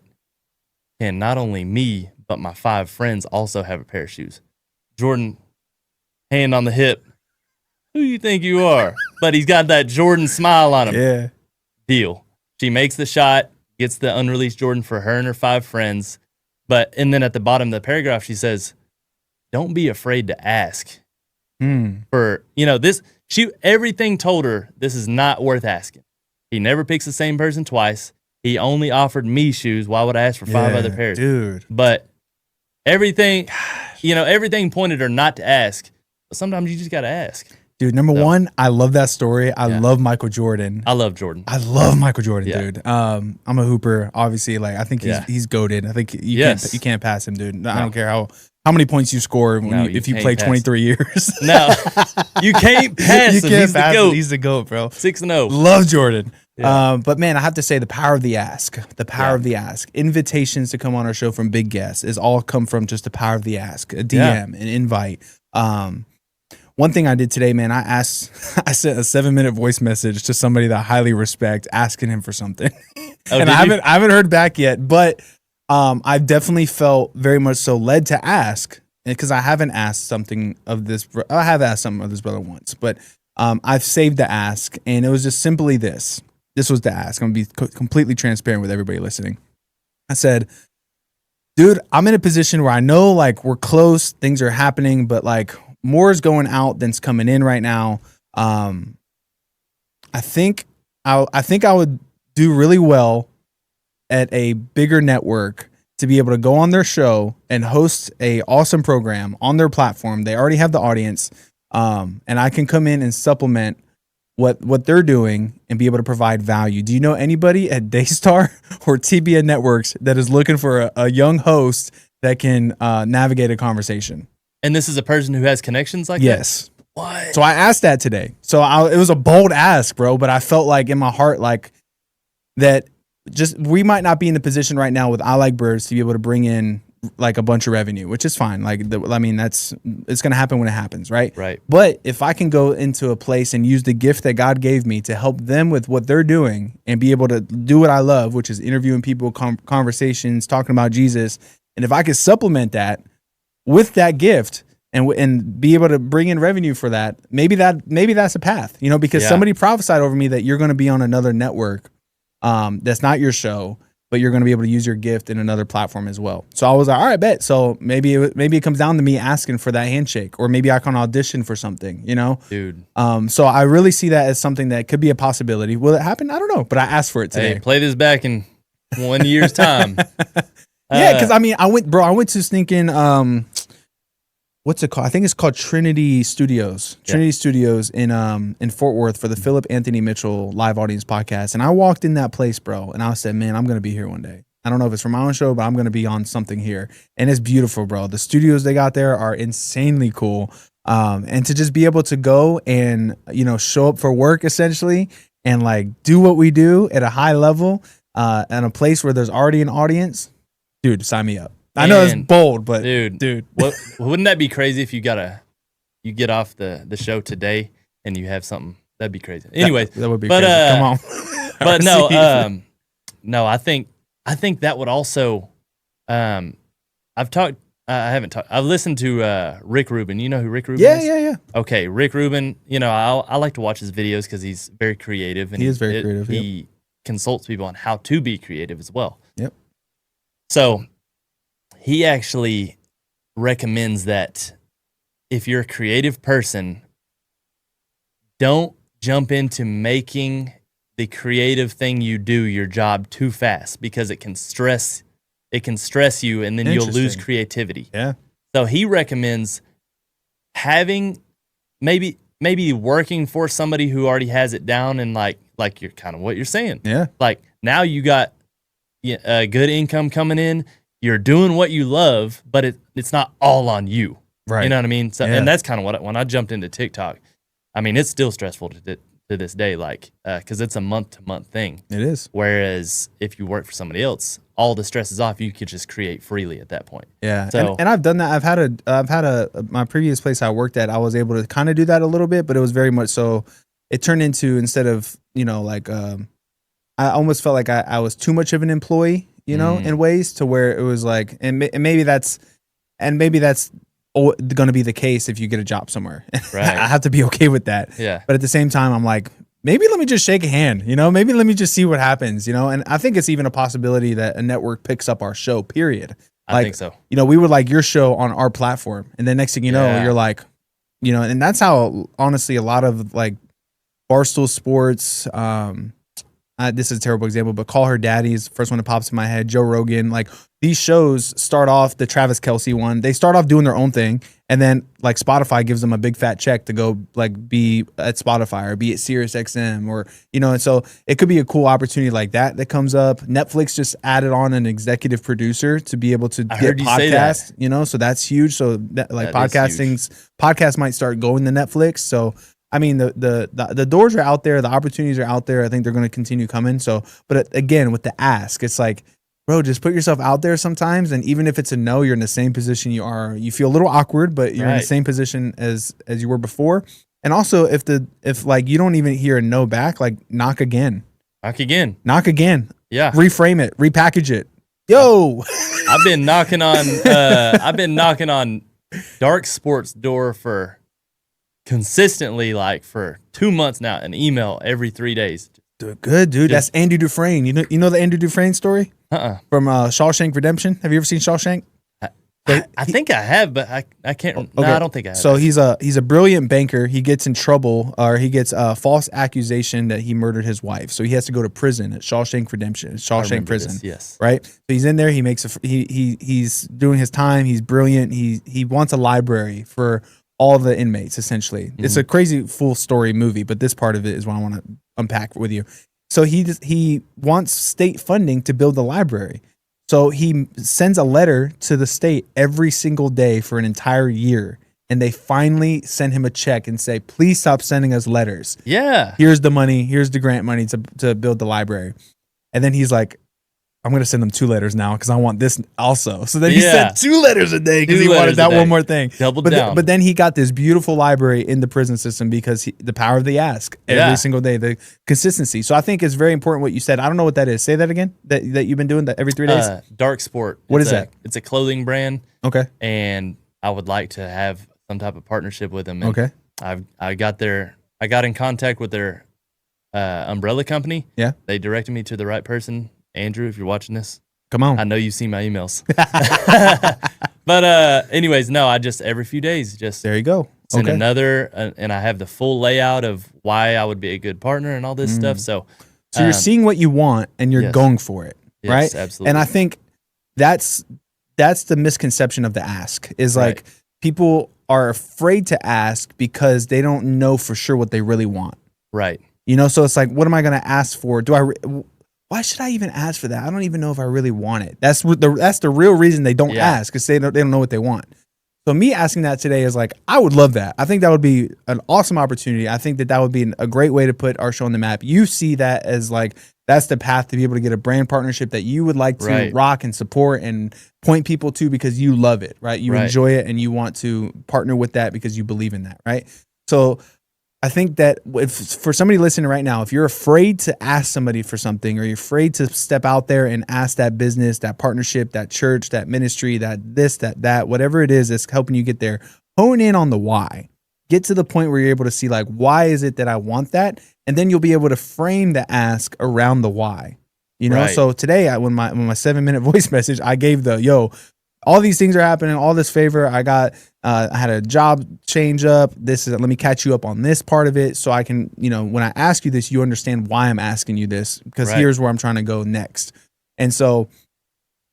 And not only me, but my 5 friends also have a pair of shoes. Jordan, hand on the hip. Who you think you are? But he's got that Jordan smile on him. Yeah. Deal. She makes the shot, gets the unreleased Jordan for her and her 5 friends. And then at the bottom of the paragraph, she says, don't be afraid to ask. For, everything told her this is not worth asking. He never picks the same person twice. He only offered me shoes. Why would I ask for 5 other pairs? Dude. But everything, everything pointed her not to ask. But sometimes you just got to ask. Dude, number one, I love that story. I love Michael Jordan. I love Jordan. I love Michael Jordan, dude. I'm a hooper, obviously. Like, I think he's goated. I think you can't pass him, dude. I don't care how many points you score if you play 23 years. No, you can't pass him. He's the GOAT. He's the GOAT, bro. 6-0. Love Jordan. Yeah. But man, I have to say the power of the ask. The power of the ask. Invitations to come on our show from big guests is all come from just the power of the ask. A DM, an invite. One thing I did today, man, I sent a 7-minute voice message to somebody that I highly respect, asking him for something. And I haven't heard back yet, but I've definitely felt very much so led to ask, because I haven't asked something of this. I have asked something of this brother once, but I've saved the ask, and it was just simply this. This was the ask. I'm going to be completely transparent with everybody listening. I said, dude, I'm in a position where I know like we're close, things are happening, but like more is going out than's coming in right now. I think I would do really well at a bigger network to be able to go on their show and host a awesome program on their platform. They already have the audience, and I can come in and supplement what they're doing and be able to provide value. Do you know anybody at Daystar or TBN Networks that is looking for a young host that can navigate a conversation? And this is a person who has connections like that? Yes. What? So I asked that today. So it was a bold ask, bro, but I felt like in my heart, like that just we might not be in the position right now with I Like Birds to be able to bring in like a bunch of revenue, which is fine. Like, it's going to happen when it happens. Right. Right. But if I can go into a place and use the gift that God gave me to help them with what they're doing and be able to do what I love, which is interviewing people, conversations, talking about Jesus. And if I could supplement that with that gift and be able to bring in revenue for that, maybe that's a path, because somebody prophesied over me that you're going to be on another network. That's not your show, but you're going to be able to use your gift in another platform as well. So I was like, all right, bet. So maybe it comes down to me asking for that handshake, or maybe I can audition for something, Dude. So I really see that as something that could be a possibility. Will it happen? I don't know, but I asked for it today. Hey, play this back in 1 year's time. Yeah. Cause I went to stinking, what's it called? I think it's called Trinity Studios. Trinity Studios in Fort Worth for the Philip Anthony Mitchell live audience podcast. And I walked in that place, bro, and I said, man, I'm going to be here one day. I don't know if it's for my own show, but I'm going to be on something here. And it's beautiful, bro. The studios they got there are insanely cool. And to just be able to go and, show up for work essentially and like do what we do at a high level, in a place where there's already an audience, dude, sign me up. I know it's bold, but dude. Wouldn't that be crazy if you get off the show today and you have something? That'd be crazy. Anyways, that would be crazy. Come on. But no, I think that would also, I've listened to Rick Rubin. You know who Rick Rubin is? Yeah. Okay. Rick Rubin, I like to watch his videos because he's very creative. And he is very creative. He consults people on how to be creative as well. Yep. So he actually recommends that if you're a creative person, don't jump into making the creative thing you do your job too fast, because it can stress you, and then you'll lose creativity. Yeah. So he recommends having maybe working for somebody who already has it down, and like you're kind of what you're saying. Yeah. Like now you got a good income coming in. You're doing what you love, but it's not all on you. Right. You know what I mean? So, and that's kind of when I jumped into TikTok, I mean, it's still stressful to this day, like, because it's a month-to-month thing. It is. Whereas if you work for somebody else, all the stress is off. You could just create freely at that point. Yeah. So, and I've done that. I've had my previous place I worked at, I was able to kind of do that a little bit, but it was very much so it turned into, instead of, I almost felt like I was too much of an employee. you know, in ways to where it was like, and maybe that's going to be the case if you get a job somewhere. Right. I have to be okay with that. Yeah. But at the same time, I'm like, maybe let me just shake a hand, you know, maybe let me just see what happens, you know? And I think it's even a possibility that a network picks up our show, period. I think so. You know, we would like your show on our platform. And then next thing you know, you're like, you know, and that's how, honestly, a lot of like Barstool Sports, this is a terrible example, but Call Her Daddy is the first one that pops in my head. Joe Rogan, like these shows start off, the Travis Kelce one, they start off doing their own thing. And then like Spotify gives them a big fat check to go like be at Spotify or be at Sirius XM or, you know, and so it could be a cool opopportunity like that comes up. Netflix just added on an executive producer to be able to get podcasts, you know, so that's huge. So that, like podcasts might start going to Netflix. So I mean, the doors are out there, the opportunities are out there. I think they're going to continue coming. So, but again, with the ask, it's like, bro, just put yourself out there sometimes. And even if it's a no, you're in the same position you are. You feel a little awkward, but you're in the same position as you were before. And also, if like you don't even hear a no back, like knock again. Yeah. Reframe it, repackage it. Yo, I've been knocking on Dark Sports door for consistently like for 2 months now, an email every 3 days. Good, dude. That's Andy Dufresne. You know the Andy Dufresne story? From Shawshank Redemption. Have you ever seen Shawshank? I think I have, but I can't. Okay. No, I don't think I have. So he's a brilliant banker. He gets in trouble, or he gets a false accusation that he murdered his wife. So he has to go to prison at Shawshank Redemption, Shawshank Prison. This, yes. Right. So he's in there. He makes he's doing his time. He's brilliant. He wants a library for all the inmates, essentially. Mm-hmm. It's a crazy full story movie, but this part of it is what I want to unpack with you. So he wants state funding to build the library. So he sends a letter to the state every single day for an entire year. And they finally send him a check and say, please stop sending us letters. Yeah. Here's the money. Here's the grant money to build the library. And then he's like, I'm going to send them 2 letters now because I want this also. So then he sent 2 letters a day because he wanted that one more thing. Doubled down. But then he got this beautiful library in the prison system because the power of the ask every single day, the consistency. So I think it's very important what you said. I don't know what that is. Say that again, that you've been doing that every 3 days? Dark Sport. What is that? It's a clothing brand. Okay. And I would like to have some type of partnership with them. And okay. I got in contact with their umbrella company. Yeah. They directed me to the right person. Andrew, if you're watching this, come on. I know you've seen my emails. But anyways, no, I just every few days just there you go. Send another, and I have the full layout of why I would be a good partner and all this stuff. So you're seeing what you want and you're going for it, right? Yes, absolutely. And I think that's the misconception of the ask is like people are afraid to ask because they don't know for sure what they really want. Right. You know, so it's like, what am I going to ask for? Why should I even ask for that? I don't even know if I really want it. That's the real reason they don't ask, because they don't know what they want. So me asking that today is like, I would love that. I think that would be an awesome opportunity. I think that would be a great way to put our show on the map. You see that as like, that's the path to be able to get a brand partnership that you would like to rock and support and point people to because you love it, right? You enjoy it and you want to partner with that because you believe in that, right? So I think that if for somebody listening right now, if you're afraid to ask somebody for something, or you're afraid to step out there and ask that business, that partnership, that church, that ministry, that this, that, whatever it is that's helping you get there, hone in on the why. Get to the point where you're able to see like, why is it that I want that? And then you'll be able to frame the ask around the why. You know, so today when my 7-minute voice message, I gave all these things are happening, all this favor. I had a job change up. Let me catch you up on this part of it so I can, you know, when I ask you this, you understand why I'm asking you this, because here's where I'm trying to go next. And so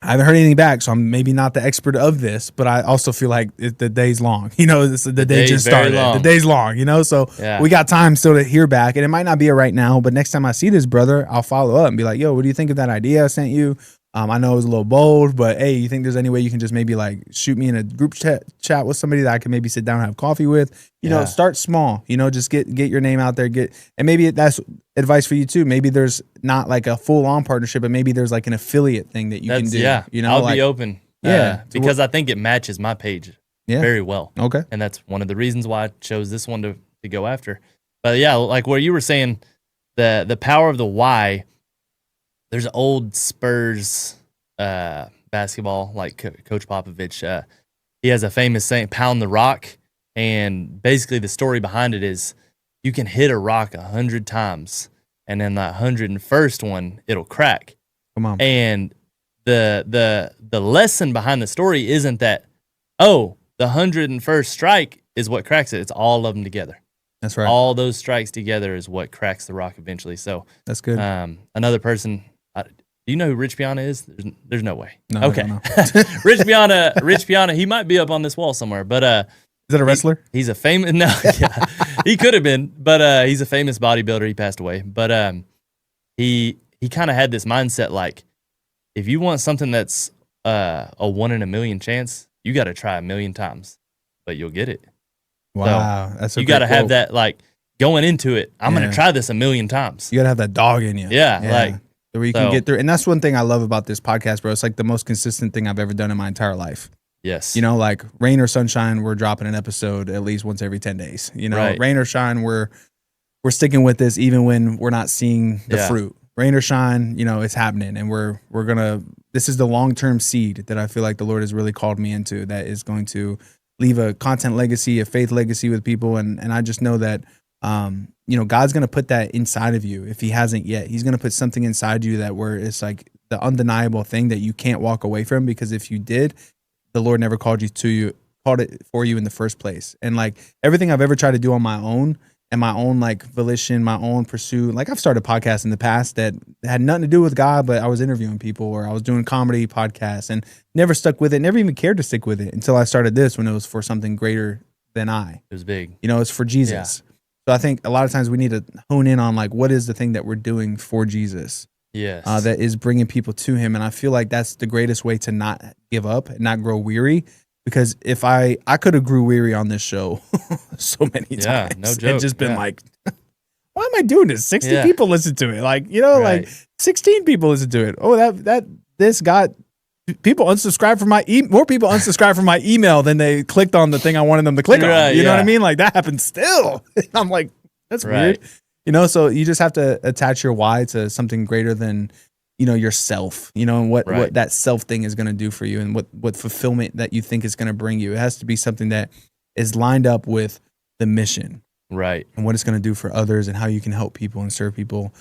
I haven't heard anything back, so I'm maybe not the expert of this, but I also feel like the day's long. You know, the day just started. The day's long, you know, so we got time still to hear back. And it might not be right now, but next time I see this brother, I'll follow up and be like, yo, what do you think of that idea I sent you? I know it was a little bold, but hey, you think there's any way you can just maybe like shoot me in a group chat with somebody that I can maybe sit down and have coffee with? You know, start small, you know, just get your name out there, and maybe that's advice for you too. Maybe there's not like a full on partnership, but maybe there's like an affiliate thing that you can do. Yeah. You know, I'll be open. Yeah. Because I think it matches my page very well. Okay. And that's one of the reasons why I chose this one to go after. But yeah, like what you were saying, the power of the why. There's an old Spurs basketball, like Coach Popovich. He has a famous saying, "Pound the rock," and basically the story behind it is you can hit a rock 100 times, and then that 101st one it'll crack. Come on. And the lesson behind the story isn't that, oh, the 101st strike is what cracks it. It's all of them together. That's right. All those strikes together is what cracks the rock eventually. So that's good. Another person. Do you know who Rich Piana is? There's no way. No, okay. Rich Piana. He might be up on this wall somewhere. But is that a wrestler? He's a famous. No, yeah, he could have been, but he's a famous bodybuilder. He passed away. But he kind of had this mindset like, if you want something that's a 1 in a million chance, you got to try 1,000,000 times, but you'll get it. Wow, so that's a you got to have that like going into it. I'm gonna try this 1,000,000 times. You got to have that dog in you. Yeah. Like where you can get through. And that's one thing I love about this podcast, bro. It's like the most consistent thing I've ever done in my entire life. Yes. You know, like rain or sunshine, we're dropping an episode at least once every 10 days. You know, rain or shine, we're sticking with this even when we're not seeing the fruit. Rain or shine, you know, it's happening. And we're gonna, this is the long-term seed that I feel like the Lord has really called me into, that is going to leave a content legacy, a faith legacy with people. And I just know that you know, God's going to put that inside of you if he hasn't yet. He's going to put something inside you that where it's like the undeniable thing that you can't walk away from, because if you did, the Lord never called it for you in the first place. And like everything I've ever tried to do on my own and my own like volition, my own pursuit, like I've started podcasts in the past that had nothing to do with God, but I was interviewing people or I was doing comedy podcasts and never stuck with it, never even cared to stick with it until I started this when it was for something greater than I. It was big. You know, it's for Jesus. Yeah. So I think a lot of times we need to hone in on like, what is the thing that we're doing for Jesus? Yes. That is bringing people to him. And I feel like that's the greatest way to not give up and not grow weary. Because if I could have grew weary on this show so many times. No joke. And just been like, why am I doing this? 60 people listen to it. Like, you know, like 16 people listen to it. Oh, this got people unsubscribe from my more people unsubscribe from my email than they clicked on the thing I wanted them to click on. You know what I mean? Like that happens still. I'm like, that's weird. You know, so you just have to attach your why to something greater than, you know, yourself, you know, and what that self thing is going to do for you and what fulfillment that you think is going to bring you. It has to be something that is lined up with the mission. Right. And what it's going to do for others and how you can help people and serve people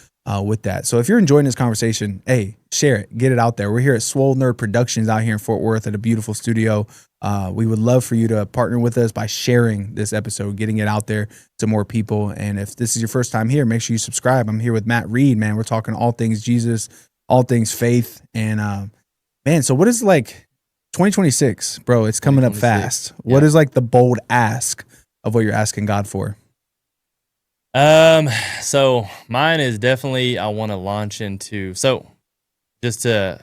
with that. So if you're enjoying this conversation, hey, share it, get it out there. We're here at Swole Nerd Productions out here in Fort Worth at a beautiful studio. We would love for you to partner with us by sharing this episode, getting it out there to more people. And if this is your first time here, make sure you subscribe. I'm here with Matt Reed, man. We're talking all things Jesus, all things faith. And man, so what is like 2026, bro? It's coming up fast. Yeah. What is like the bold ask of what you're asking God for? So mine is definitely, I want to launch into, so just to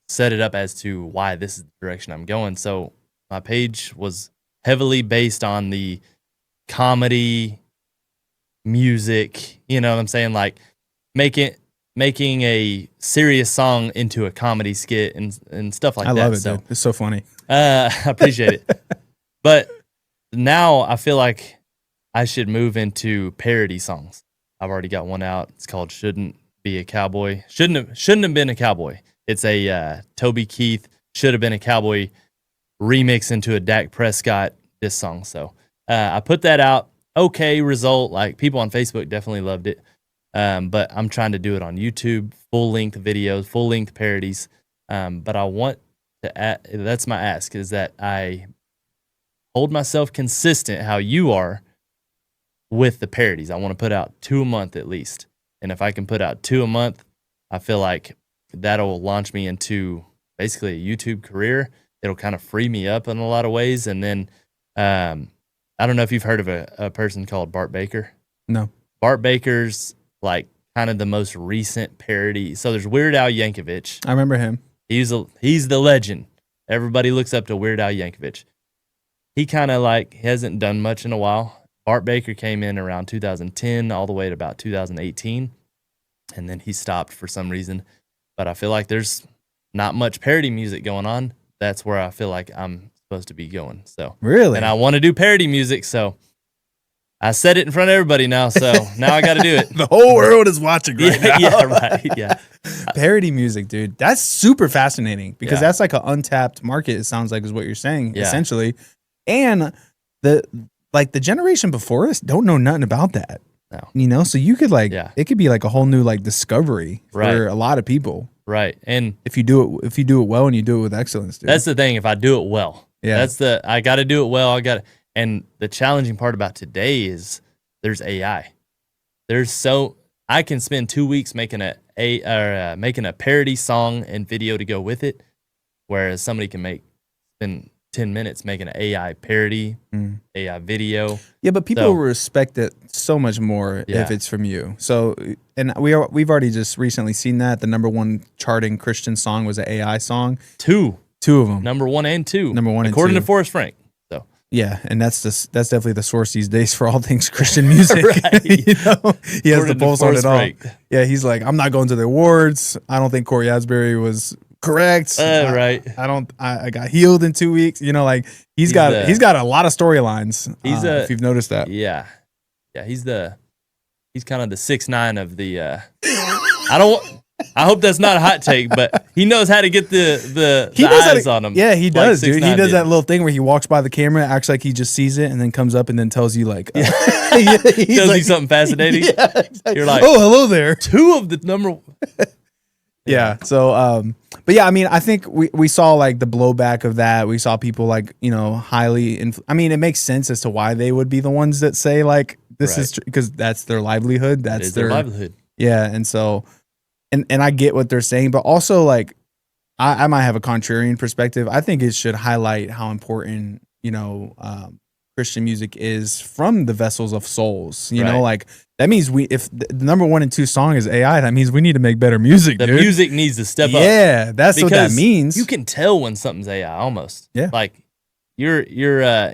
set it up as to why this is the direction I'm going. So my page was heavily based on the comedy, music, you know what I'm saying? Like making a serious song into a comedy skit and stuff like that. I love it, dude. It's so funny. I appreciate it. But now I feel like I should move into parody songs. I've already got one out. It's called "Shouldn't Be a Cowboy." Shouldn't have been a cowboy. It's a Toby Keith "Should Have Been a Cowboy" remix into a Dak Prescott diss song. So I put that out. Okay result. Like people on Facebook definitely loved it. But I'm trying to do it on YouTube, full length videos, full length parodies. But I want to. That's my ask, is that I hold myself consistent how you are with the parodies. I want to put out 2 a month at least. And if I can put out 2 a month, I feel like that'll launch me into basically a YouTube career. It'll kind of free me up in a lot of ways. And then I don't know if you've heard of a person called Bart Baker. No. Bart Baker's like kind of the most recent parody. So there's Weird Al Yankovic. I remember him. He's the legend. Everybody looks up to Weird Al Yankovic. He kind of like hasn't done much in a while. Bart Baker came in around 2010 all the way to about 2018, and then he stopped for some reason. But I feel like there's not much parody music going on. That's where I feel like I'm supposed to be going. So really, and I want to do parody music. So I said it in front of everybody now, so now I got to do it. The whole world is watching right now. Yeah, right. Yeah. Parody music, dude. That's super fascinating because that's like an untapped market, it sounds like is what you're saying, essentially. And the generation before us don't know nothing about that. No. You know, so you could it could be like a whole new like discovery for a lot of people. Right. And if you do it well and you do it with excellence, dude. That's the thing. If I do it well, I got to do it well. And the challenging part about today is there's AI. I can spend 2 weeks making a parody song and video to go with it, whereas somebody can spend 10 minutes making an AI parody, AI video. Yeah, but people respect it so much more if it's from you. So, and we've already just recently seen that the #1 charting Christian song was an AI song. Two of them, #1 and 2, according to Forrest Frank. So yeah, and that's definitely the source these days for all things Christian music. Right. You know, he has the pulse on it all. Frank. Yeah, he's like, I'm not going to the awards. I don't think Corey Asbury was correct. Right. I got healed in 2 weeks. You know, like he's got a lot of storylines. If you've noticed that. Yeah. He's kind of the 6ix9ine of the. I hope that's not a hot take, but he knows how to get the eyes on him. Yeah, he does, dude. He does did. that little thing where he walks by the camera, acts like he just sees it, and then comes up and then tells you like, tells you something fascinating. Yeah, exactly. You're like, oh, hello there. 2 of the number. Yeah. So, but yeah, I mean, I think we saw like the blowback of that. We saw people like, you know, I mean, it makes sense as to why they would be the ones that say like, this is because that's their livelihood. That's their livelihood. Yeah. And so, and I get what they're saying, but also like, I might have a contrarian perspective. I think it should highlight how important, you know, Christian music is from the vessels of souls. You know, like that means if the #1 and 2 song is AI, that means we need to make better music. The music needs to step up. Yeah, that's what that means. You can tell when something's AI almost. Yeah, like your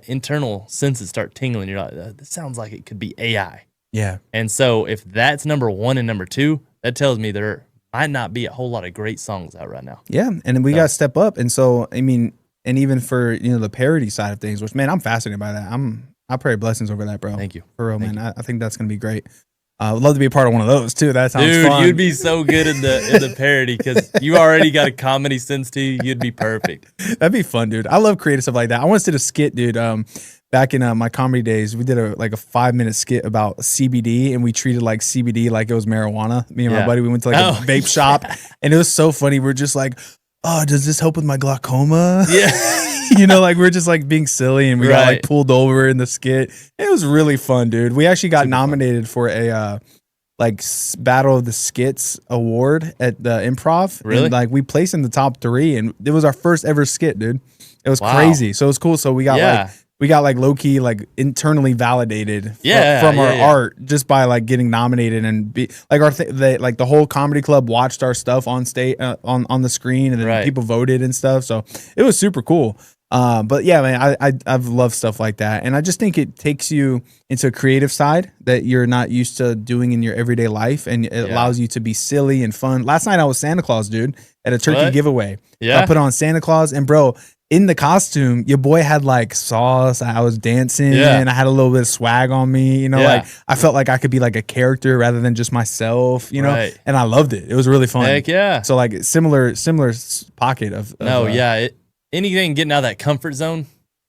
internal senses start tingling. You're like, this sounds like it could be AI. Yeah, and so if that's #1 and #2, that tells me there might not be a whole lot of great songs out right now. Yeah, and we got to step up. And so, I mean, and even for, you know, the parody side of things, which, man, I'm fascinated by that. I pray blessings over that, bro. Thank you. For real, man. I think that's going to be great. I would love to be a part of one of those, too. That sounds fun. Dude, you'd be so good in the parody because you already got a comedy sense to you. You'd be perfect. That'd be fun, dude. I love creative stuff like that. I once did a skit, dude. Back in my comedy days, we did a 5-minute skit about CBD, and we treated like CBD like it was marijuana. Me and my buddy, we went to like a vape shop, and it was so funny. We're just like, oh, does this help with my glaucoma? Yeah. You know, like we're just like being silly, and we got like pulled over in the skit. It was really fun, dude. We actually got nominated for a Battle of the Skits award at the Improv. Really? And, like we placed in the top 3, and it was our first ever skit, dude. It was crazy. So it was cool. So we got like low key like internally validated from our art just by like getting nominated and be like like the whole comedy club watched our stuff on stage on the screen, and then people voted and stuff. So it was super cool. But yeah, man, I've loved stuff like that, and I just think it takes you into a creative side that you're not used to doing in your everyday life, and it allows you to be silly and fun. Last night I was Santa Claus, dude, at a turkey giveaway. Yeah, I put on Santa Claus, and bro, in the costume, your boy had like sauce. I was dancing, and I had a little bit of swag on me. You know, like I felt like I could be like a character rather than just myself. You know, and I loved it. It was really fun. Heck yeah! So like similar pocket of anything getting out of that comfort zone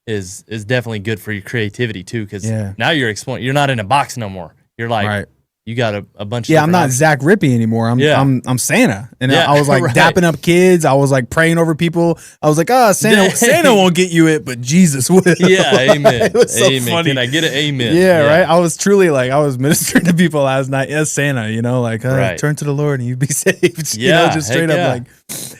is definitely good for your creativity too, because now you're exploring. You're not in a box no more. You're like you got a bunch of I'm not Zach Rippey anymore. I'm Santa. And I was like right. dapping up kids. I was like praying over people. I was like, Santa won't get you it, but Jesus will. Yeah, amen. It was so funny. Can I get an amen? Yeah, right. I was truly like, I was ministering to people last night as Santa, you know, like turn to the Lord and you'd be saved. You know, just straight up like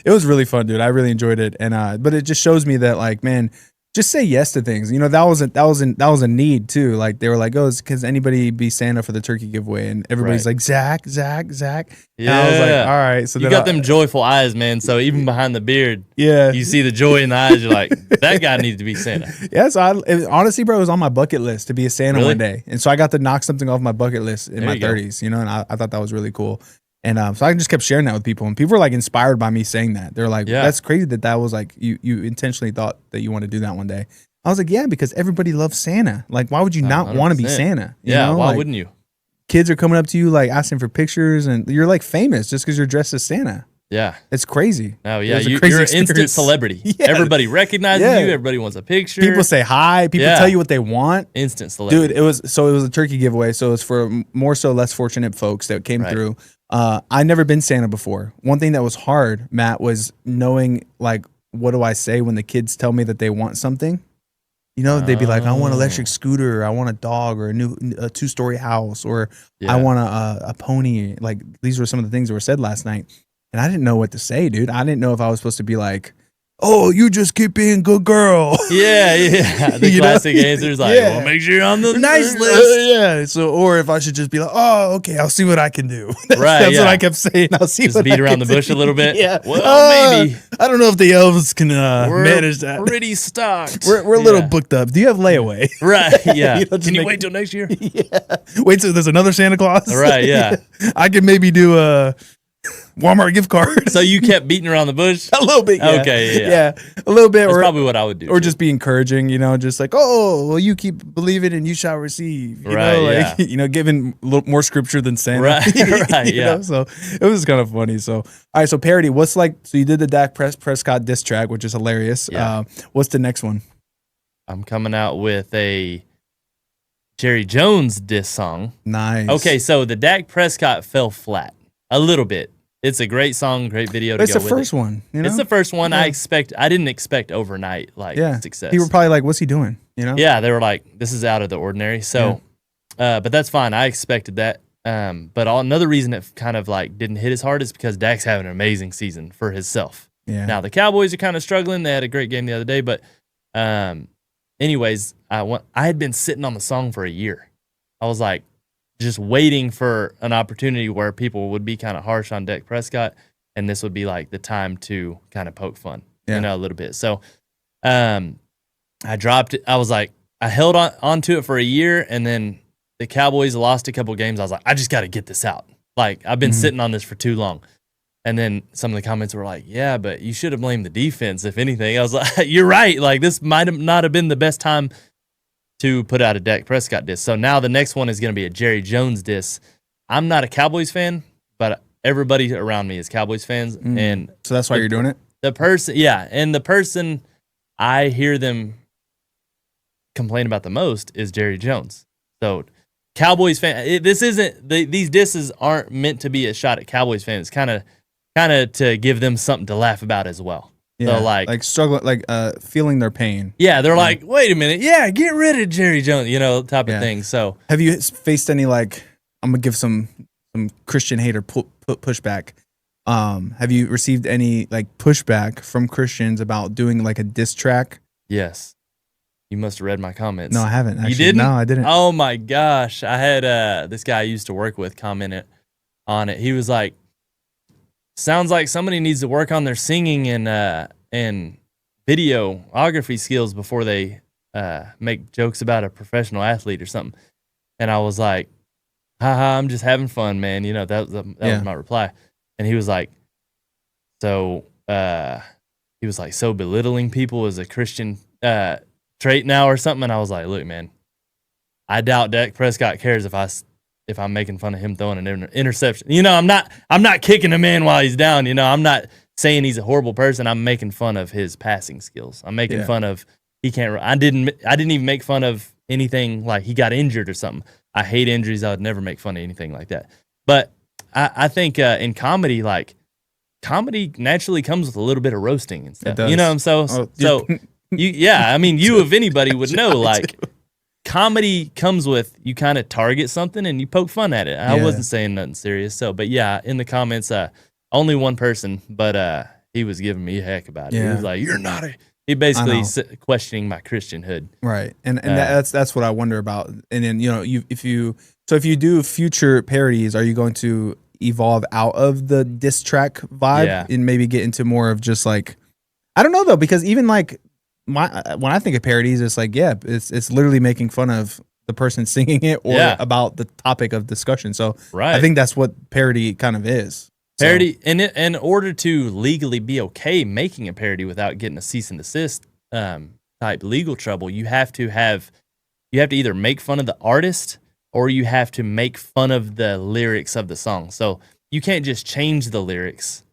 it was really fun, dude. I really enjoyed it. And but it just shows me that like, man, just say yes to things. You know, that was a need too. Like they were like, oh, because anybody be Santa for the turkey giveaway, and everybody's like Zach. Yeah, and I was like, all right. So you got them joyful eyes, man. So even behind the beard, yeah, you see the joy in the eyes. You're like, that guy needs to be Santa. Yeah. So honestly, bro, it was on my bucket list to be a Santa one day, and so I got to knock something off my bucket list in my 30s. You know, and I thought that was really cool. And so I just kept sharing that with people, and people were like inspired by me saying that. They're like, that's crazy that was like you intentionally thought that you want to do that one day. I was like, yeah, because everybody loves Santa. Like, why would you not want to be 100%. Santa? You Yeah, know? why Like, wouldn't you? kids are coming up to you like asking for pictures, and you're like famous just because you're dressed as Santa. Yeah. It's crazy. Oh, yeah. It's a You're crazy an instant experience. celebrity. Yeah. Everybody recognizes Yeah. you. Everybody wants a picture. People say hi. People tell you what they want. Instant celebrity. Dude, it was a turkey giveaway, so it was for more so less fortunate folks that came through. I'd never been Santa before. One thing that was hard, Matt, was knowing like, what do I say when the kids tell me that they want something? You know, they'd be like, I want an electric scooter, or I want a dog, or a 2-story house, or I want a pony. Like, these were some of the things that were said last night. And I didn't know what to say, dude. I didn't know if I was supposed to be like, oh, you just keep being a good girl. Yeah. The classic answer is like, well, make sure you're on the nice list. Yeah. So, or if I should just be like, oh, okay, I'll see what I can do. That's what I kept saying. I'll see just what beat I around can the bush do. a little bit. Yeah. Well, maybe. I don't know if the elves can manage that. Pretty stocked. We're a little booked up. Do you have layaway? Right. Yeah. Can you make- wait till next year? Yeah. Wait till there's another Santa Claus. Right. Yeah. I can maybe do a Walmart gift card. So you kept beating around the bush? A little bit, yeah. Okay, yeah. A little bit. That's or probably what I would do. Or just be encouraging, you know, just like, oh, well, you keep believing and you shall receive. You know, like, you know, giving a little more scripture than Santa. Right, You know, so it was kind of funny. So, all right, so parody, what's like, so you did the Dak Prescott diss track, which is hilarious. Yeah. What's the next one? I'm coming out with a Jerry Jones diss song. Nice. Okay, so the Dak Prescott fell flat a little bit. It's a great song, great video to It's go the with first it. one. You know? It's the first one. Yeah. I didn't expect overnight success. People were probably like, what's he doing? You know? Yeah, they were like, this is out of the ordinary. So, but that's fine. I expected that. But another reason it kind of like didn't hit as hard is because Dak's having an amazing season for himself. Yeah. Now the Cowboys are kind of struggling. They had a great game the other day, but anyways, I had been sitting on the song for a year. I was like just waiting for an opportunity where people would be kind of harsh on Dak Prescott, and this would be like the time to kind of poke fun, you know, a little bit. So I dropped it. I was like, I held onto it for a year, and then the Cowboys lost a couple games. I was like, I just got to get this out. Like, I've been sitting on this for too long. And then some of the comments were like, yeah, but you should have blamed the defense, if anything. I was like, you're right. Like, this might not have been the best time to put out a Dak Prescott diss. So now the next one is going to be a Jerry Jones diss. I'm not a Cowboys fan, but everybody around me is Cowboys fans. And so that's why you're doing it? The person, and the person I hear them complain about the most is Jerry Jones. So Cowboys fan, this isn't, these disses aren't meant to be a shot at Cowboys fans. Kind of to give them something to laugh about as well. Yeah, so like struggling, like feeling their pain. Yeah, they're like, wait a minute, get rid of Jerry Jones, you know, type of thing. So have you faced any like, I'm gonna give some Christian hater pushback? Have you received any like pushback from Christians about doing like a diss track? Yes. You must have read my comments. No, I haven't. Actually. You didn't? No, I didn't. Oh my gosh. I had this guy I used to work with comment on it. He was like, sounds like somebody needs to work on their singing and videography skills before they make jokes about a professional athlete or something. And I was like, haha, I'm just having fun, man. You know, that was my reply. And he was like, so belittling people is a Christian trait now or something. And I was like, look, man, I doubt Dak Prescott cares if I'm making fun of him throwing an interception. You know, I'm not kicking a man while he's down. You know, I'm not saying he's a horrible person. I'm making fun of his passing skills. I'm making fun of he can't. I didn't even make fun of anything like he got injured or something. I hate injuries. I would never make fun of anything like that. But I think in comedy, like comedy naturally comes with a little bit of roasting and stuff. You know, I mean, you if anybody would know, like. Comedy comes with you kind of target something and you poke fun at it. I wasn't saying nothing serious. So, but yeah, in the comments, only one person, but he was giving me a heck about it. He was like, "You're not a." He basically questioning my Christianhood. Right, and that's what I wonder about. And then if you do future parodies, are you going to evolve out of the diss track vibe and maybe get into more of just like, I don't know though, because even like. When I think of parodies, it's like, it's literally making fun of the person singing it or about the topic of discussion. So I think that's what parody kind of is. Parody, and in order to legally be okay making a parody without getting a cease and desist, type legal trouble, you have to either make fun of the artist or you have to make fun of the lyrics of the song. So you can't just change the lyrics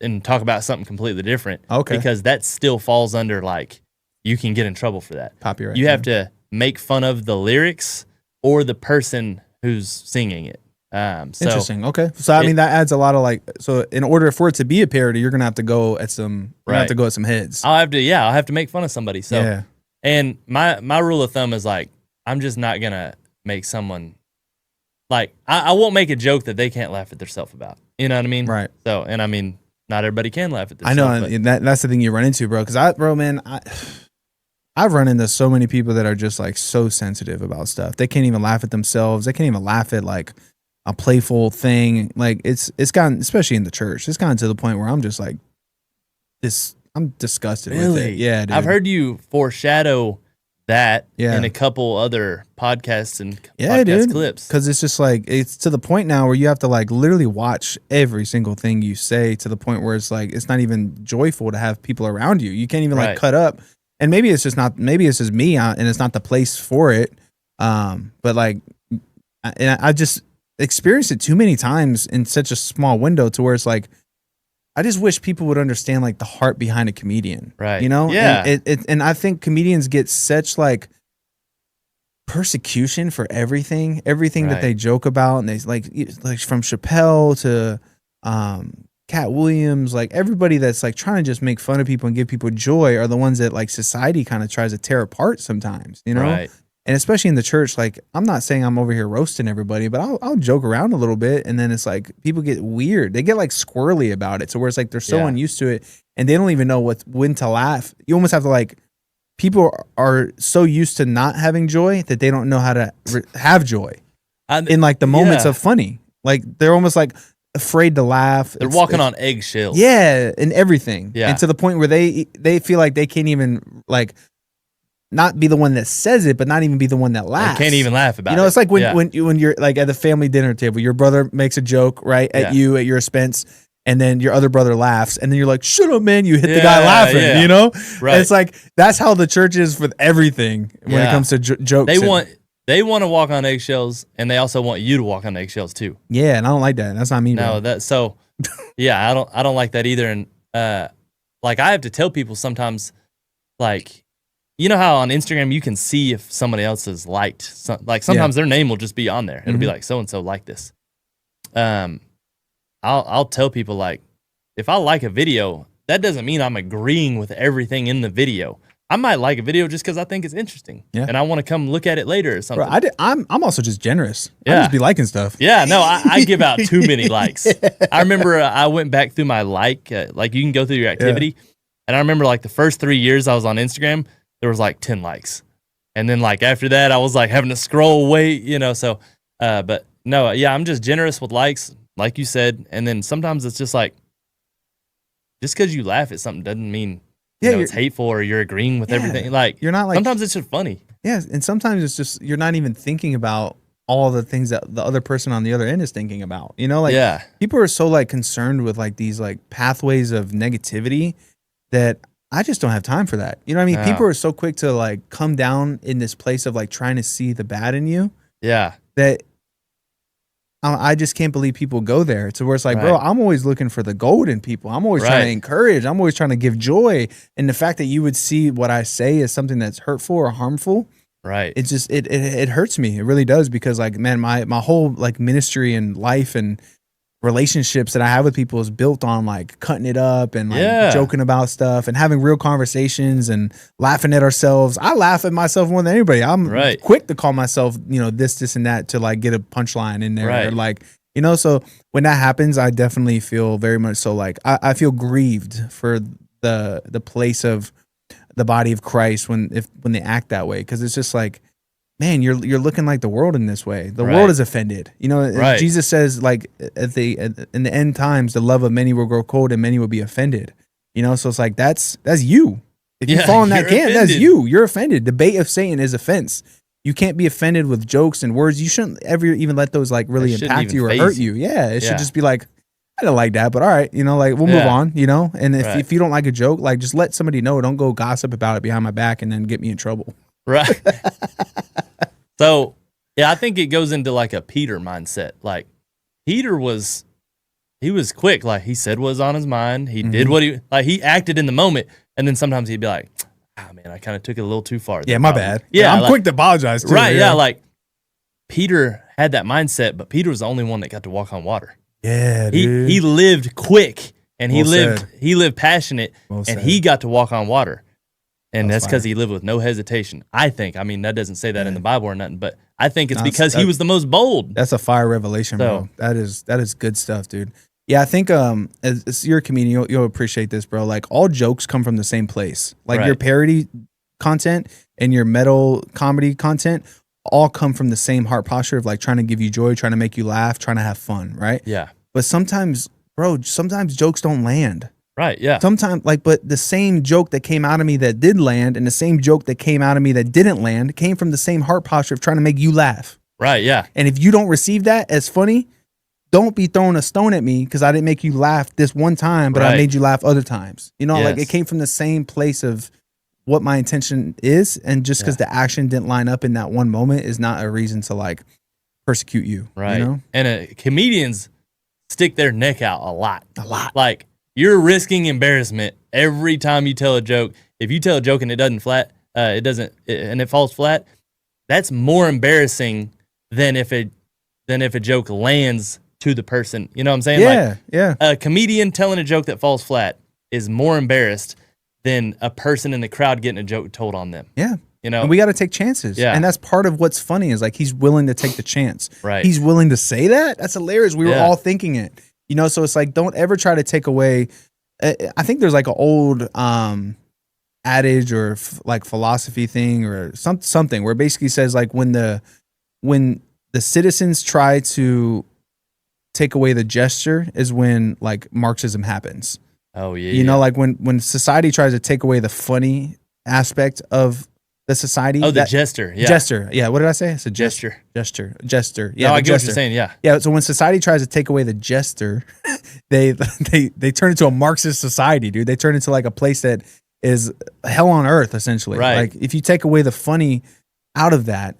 and talk about something completely different. Okay. Because that still falls under like, you can get in trouble for that. Copyright. You have to make fun of the lyrics or the person who's singing it. Interesting. Okay. So I mean that adds a lot of like, so in order for it to be a parody, you're gonna have to go at some heads. I'll have to make fun of somebody. So yeah. And my rule of thumb is like, I'm just not gonna make someone like I won't make a joke that they can't laugh at themselves about. You know what I mean? Right. So and I mean, not everybody can laugh at themselves. I know, and that's the thing you run into, bro. Because I've run into so many people that are just like so sensitive about stuff. They can't even laugh at themselves. They can't even laugh at like a playful thing. Like it's gotten, especially in the church, it's gotten to the point where I'm just like I'm disgusted with it. Yeah, dude. I've heard you foreshadow that Yeah. in a couple other podcasts and Yeah, podcast dude. clips. Because it's just like, it's to the point now where you have to like literally watch every single thing you say, to the point where it's like, it's not even joyful to have people around you. You can't even like Right. cut up. And maybe it's just me and it's not the place for it. But like, and I just experienced it too many times in such a small window to where it's like, I just wish people would understand like the heart behind a comedian. Right. You know? Yeah. And I think comedians get such like persecution for everything that Right. they joke about. And they like from Chappelle to Cat Williams, like everybody that's like trying to just make fun of people and give people joy are the ones that like society kind of tries to tear apart sometimes, you know? Right. And especially in the church, like I'm not saying I'm over here roasting everybody, but I'll joke around a little bit, and then it's like people get weird. They get like squirrely about it, so where it's like they're so Yeah. unused to it, and they don't even know when to laugh. You almost have to like, people are so used to not having joy that they don't know how to have joy in like the moments Yeah. of funny. Like they're almost like afraid to laugh. They're walking on eggshells. Yeah, and everything. Yeah. And to the point where they feel like they can't even like not be the one that says it, but not even be the one that laughs. They can't even laugh about it. You know, it's like when Yeah. when you're like at the family dinner table, your brother makes a joke, right, at Yeah. you at your expense, and then your other brother laughs, and then you're like, "Shut up, man!" You hit the Yeah, guy laughing. yeah. You know, Right. And it's like that's how the church is with everything when it Yeah. comes to jokes. They want to walk on eggshells, and they also want you to walk on eggshells too. Yeah, and I don't like that. That's not me. No, bro. yeah, I don't like that either. And like I have to tell people sometimes, like, you know how on Instagram you can see if somebody else has liked, like sometimes their name will just be on there. It'll be like so and so like this. I'll tell people like, if I like a video, that doesn't mean I'm agreeing with everything in the video. I might like a video just because I think it's interesting, and I want to come look at it later or something. Bro, I'm also just generous. I Yeah. just be liking stuff. Yeah, no, I give out too many likes. I remember I went back through my like you can go through your activity, and I remember like the first 3 years I was on Instagram, there was like 10 likes, and then like after that I was like having to scroll away, you know. So, but no, yeah, I'm just generous with likes, like you said, and then sometimes it's just like, just because you laugh at something doesn't mean you know, it's hateful or you're agreeing with everything. Like you're not like, sometimes it's just funny. Yeah, and sometimes it's just you're not even thinking about all the things that the other person on the other end is thinking about. You know, like people are so like concerned with like these like pathways of negativity that I just don't have time for that. You know what I mean? People are so quick to like come down in this place of like trying to see the bad in you. Yeah. That I just can't believe people go there. To where it's like, bro, I'm always looking for the gold in people. I'm always trying to encourage. I'm always trying to give joy. And the fact that you would see what I say as something that's hurtful or harmful, right? It just it hurts me. It really does, because like, man, my whole like ministry and life and relationships that I have with people is built on like cutting it up and like joking about stuff and having real conversations and laughing at ourselves. I laugh at myself more than anybody. I'm quick to call myself, you know, this and that to like get a punchline in there. Or like, you know, so when that happens, I definitely feel very much so like I feel grieved for the place of the body of Christ when they act that way. Cause it's just like, man, you're looking like the world in this way. The world is offended. You know, Jesus says like in the end times, the love of many will grow cold and many will be offended. You know, so it's like that's you. If you fall in that camp, that's you. You're offended. The bait of Satan is offense. You can't be offended with jokes and words. You shouldn't ever even let those like really impact you or hurt you. Yeah, it should just be like, I didn't like that, but all right, like we'll move on, and if you don't like a joke, like just let somebody know. Don't go gossip about it behind my back and then get me in trouble. Right. So, yeah, I think it goes into like a Peter mindset. Like Peter was quick. Like he said what was on his mind. He did what he acted in the moment. And then sometimes he'd be like, man, I kind of took it a little too far. Yeah, my bad. Yeah, I'm quick to apologize too. Right, yeah, like Peter had that mindset, but Peter was the only one that got to walk on water. Yeah, dude. He lived quick and he lived passionate and he got to walk on water. And that's because he lived with no hesitation. I think. I mean, that doesn't say that in the Bible or nothing, but I think it's because he was the most bold. That's a fire revelation, bro. That is good stuff, dude. Yeah, I think as you're a comedian, you'll appreciate this, bro. Like all jokes come from the same place. Like your parody content and your metal comedy content all come from the same heart posture of like trying to give you joy, trying to make you laugh, trying to have fun, right? Yeah. But sometimes jokes don't land. Right, yeah. Sometimes, but the same joke that came out of me that did land and the same joke that came out of me that didn't land came from the same heart posture of trying to make you laugh. Right, yeah. And if you don't receive that as funny, don't be throwing a stone at me because I didn't make you laugh this one time, but I made you laugh other times. Like it came from the same place of what my intention is. And just because the action didn't line up in that one moment is not a reason to like persecute you. Right. And comedians stick their neck out a lot. Like, you're risking embarrassment every time you tell a joke. If you tell a joke and and it falls flat, that's more embarrassing than if a joke lands to the person. You know what I'm saying? Yeah. A comedian telling a joke that falls flat is more embarrassed than a person in the crowd getting a joke told on them. Yeah. And we got to take chances. Yeah. And that's part of what's funny is like he's willing to take the chance. Right. He's willing to say that. That's hilarious. We were all thinking it. So it's like, don't ever try to take away. I think there's like an old adage or like philosophy thing or something where it basically says like when the citizens try to take away the gesture is when like Marxism happens. Oh yeah. Like when society tries to take away the funny aspect of the society. Oh, the jester. Yeah. Jester. Yeah. What did I say? It's a gesture. Jester. Yeah. No, I get what you're saying. Yeah. Yeah. So when society tries to take away the jester, they turn into a Marxist society, dude. They turn into like a place that is hell on earth, essentially. Right. Like if you take away the funny out of that,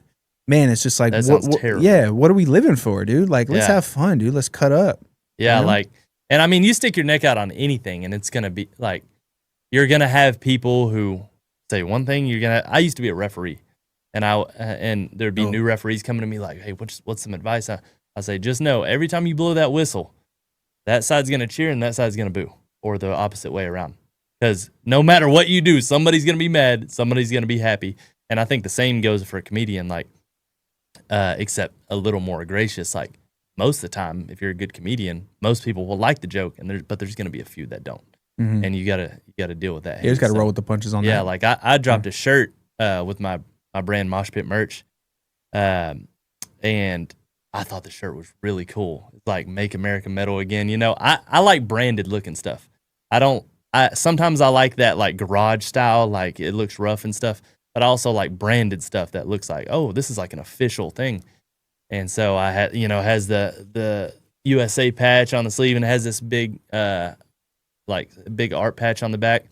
man, it's just like, that sounds terrible. Yeah. What are we living for, dude? Like, let's have fun, dude. Let's cut up. Yeah. Like, and I mean, you stick your neck out on anything and it's going to be like, you're going to have people who say one thing. I used to be a referee and there'd be new referees coming to me like, hey, what's some advice? I say, just know every time you blow that whistle, that side's going to cheer and that side's going to boo, or the opposite way around. Because no matter what you do, somebody's going to be mad, somebody's going to be happy. And I think the same goes for a comedian, like, except a little more gracious. Like most of the time, if you're a good comedian, most people will like the joke, but there's going to be a few that don't. Mm-hmm. And you gotta deal with that. You just gotta roll with the punches on that. Yeah, like I dropped a shirt with my brand Mosh Pit merch, and I thought the shirt was really cool. It's like Make America Metal Again. I like branded looking stuff. Sometimes I like that like garage style, like it looks rough and stuff. But I also like branded stuff that looks like, oh, this is like an official thing. And so I had, has the USA patch on the sleeve and it has this big big art patch on the back.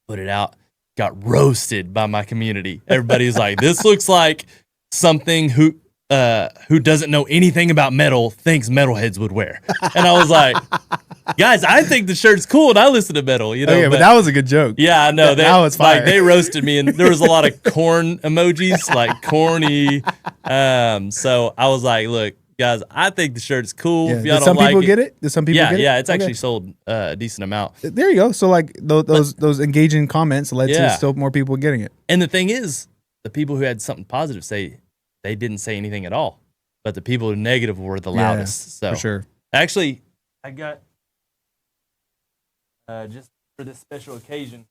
Put it out, got roasted by my community. Everybody's like, this looks like something who doesn't know anything about metal thinks metalheads would wear. And I was like, guys, I think the shirt's cool and I listen to metal, Okay, but that was a good joke. Yeah, I know. That was fire. Like, they roasted me and there was a lot of corn emojis, like corny. So I was like, look, guys, I think the shirt's cool. Yeah. If y'all Did some don't people like get it? Did some people get it? Yeah, it's actually sold a decent amount. There you go. So like those engaging comments led to still more people getting it. And the thing is, the people who had something positive say, they didn't say anything at all. But the people who were negative were the loudest. So for sure. Actually, I got just for this special occasion,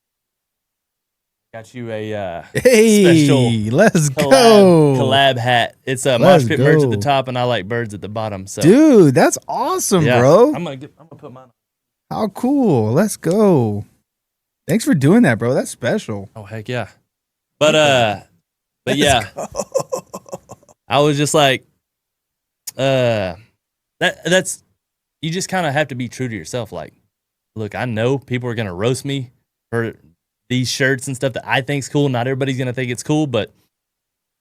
got you a special let's collab hat. It's a Mosh Pit merch at the top, and I like birds at the bottom. So, dude, that's awesome, bro. I'm gonna put mine on. How cool! Let's go. Thanks for doing that, bro. That's special. Oh heck yeah! But yeah, I was just like, that's you just kind of have to be true to yourself. Like, look, I know people are going to roast me for these shirts and stuff that I think's cool. Not everybody's going to think it's cool, but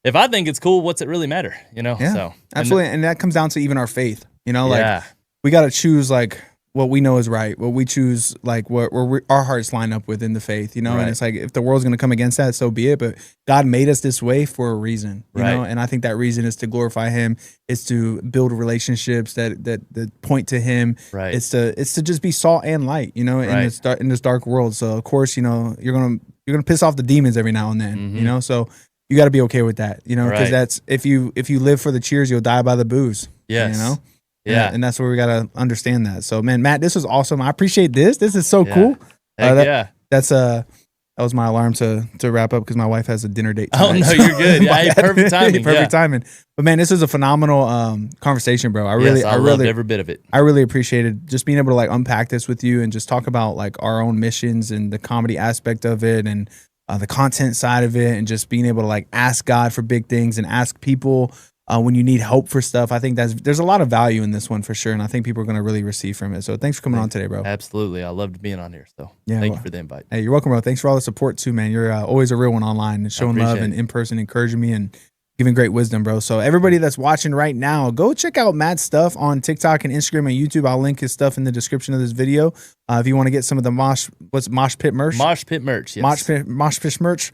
if I think it's cool, what's it really matter? Yeah, So absolutely. And that comes down to even our faith, like yeah, we got to choose like what we know is right, what we choose, like what our hearts line up with in the faith, Right. and it's like, if the world's going to come against that, so be it. But God made us this way for a reason, Right. And I think that reason is to glorify him. It's to build relationships that point to him. right. It's to just be salt and light, in this dark world. So of course, you're going to piss off the demons every now and then, Mhm. so you got to be okay with that, because Right. that's, if you live for the cheers, you'll die by the booze. Yes. Yeah, and that's where we gotta understand that. So, man, Matt, this was awesome. I appreciate this. This is so Yeah. cool. Heck yeah. That was my alarm to wrap up because my wife has a dinner date Oh, tonight. no, you're good. Yeah, hey, perfect timing. Perfect timing. But man, this is a phenomenal conversation, bro. I loved every bit of it. I really appreciated just being able to like unpack this with you and just talk about like our own missions and the comedy aspect of it and the content side of it, and just being able to like ask God for big things and ask people when you need hope for stuff. I think there's a lot of value in this one for sure, and I think people are going to really receive from it. So thanks for coming on today, bro. Absolutely. I loved being on here. So Yeah, thank you for the invite. Hey, you're welcome, bro. Thanks for all the support too, man. You're always a real one online and showing love and in person, encouraging me and giving great wisdom, bro. So everybody that's watching right now, go check out Matt's stuff on TikTok and Instagram and YouTube. I'll link his stuff in the description of this video. If you want to get some of the mosh pit merch. Mosh pit merch. Yes. Mosh pit merch.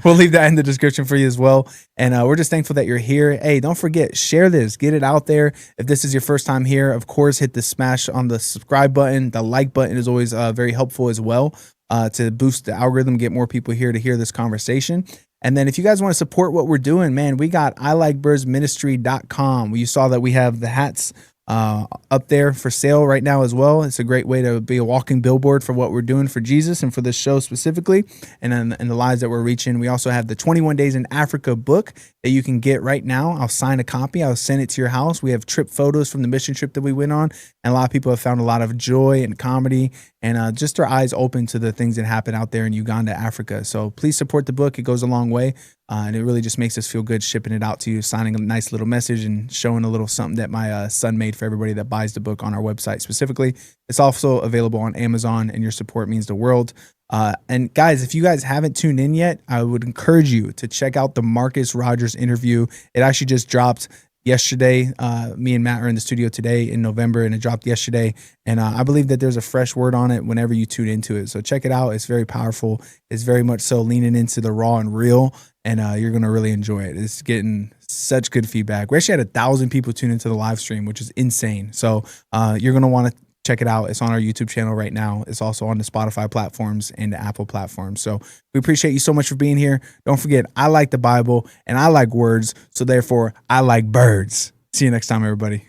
We'll leave that in the description for you as well. And we're just thankful that you're here. Hey, don't forget, share this, get it out there. If this is your first time here, of course, hit the smash on the subscribe button. The like button is always very helpful as well to boost the algorithm, get more people here to hear this conversation. And then if you guys want to support what we're doing, man, we got ilikebirdsministry.com. You saw that we have the hats up there for sale right now as well. It's a great way to be a walking billboard for what we're doing for Jesus and for this show specifically, and the lives that we're reaching. We also have the 21 Days in Africa book that you can get right now. I'll sign a copy. I'll send it to your house. We have trip photos from the mission trip that we went on, and a lot of people have found a lot of joy and comedy and just their eyes open to the things that happen out there in Uganda, Africa. So please support the book. It goes a long way. And it really just makes us feel good shipping it out to you, signing a nice little message and showing a little something that my son made for everybody that buys the book on our website specifically. It's also available on Amazon, and your support means the world. And guys, if you guys haven't tuned in yet, I would encourage you to check out the Marcus Rogers interview. It actually just dropped yesterday. Me and Matt are in the studio today in November, and it dropped yesterday. And I believe that there's a fresh word on it whenever you tune into it. So check it out. It's very powerful. It's very much so leaning into the raw and real, and you're going to really enjoy it. It's getting such good feedback. We actually had 1,000 people tune into the live stream, which is insane. So you're going to want to check it out. It's on our YouTube channel right now. It's also on the Spotify platforms and the Apple platforms. So we appreciate you so much for being here. Don't forget, I like the Bible and I like words. So therefore, I like birds. See you next time, everybody.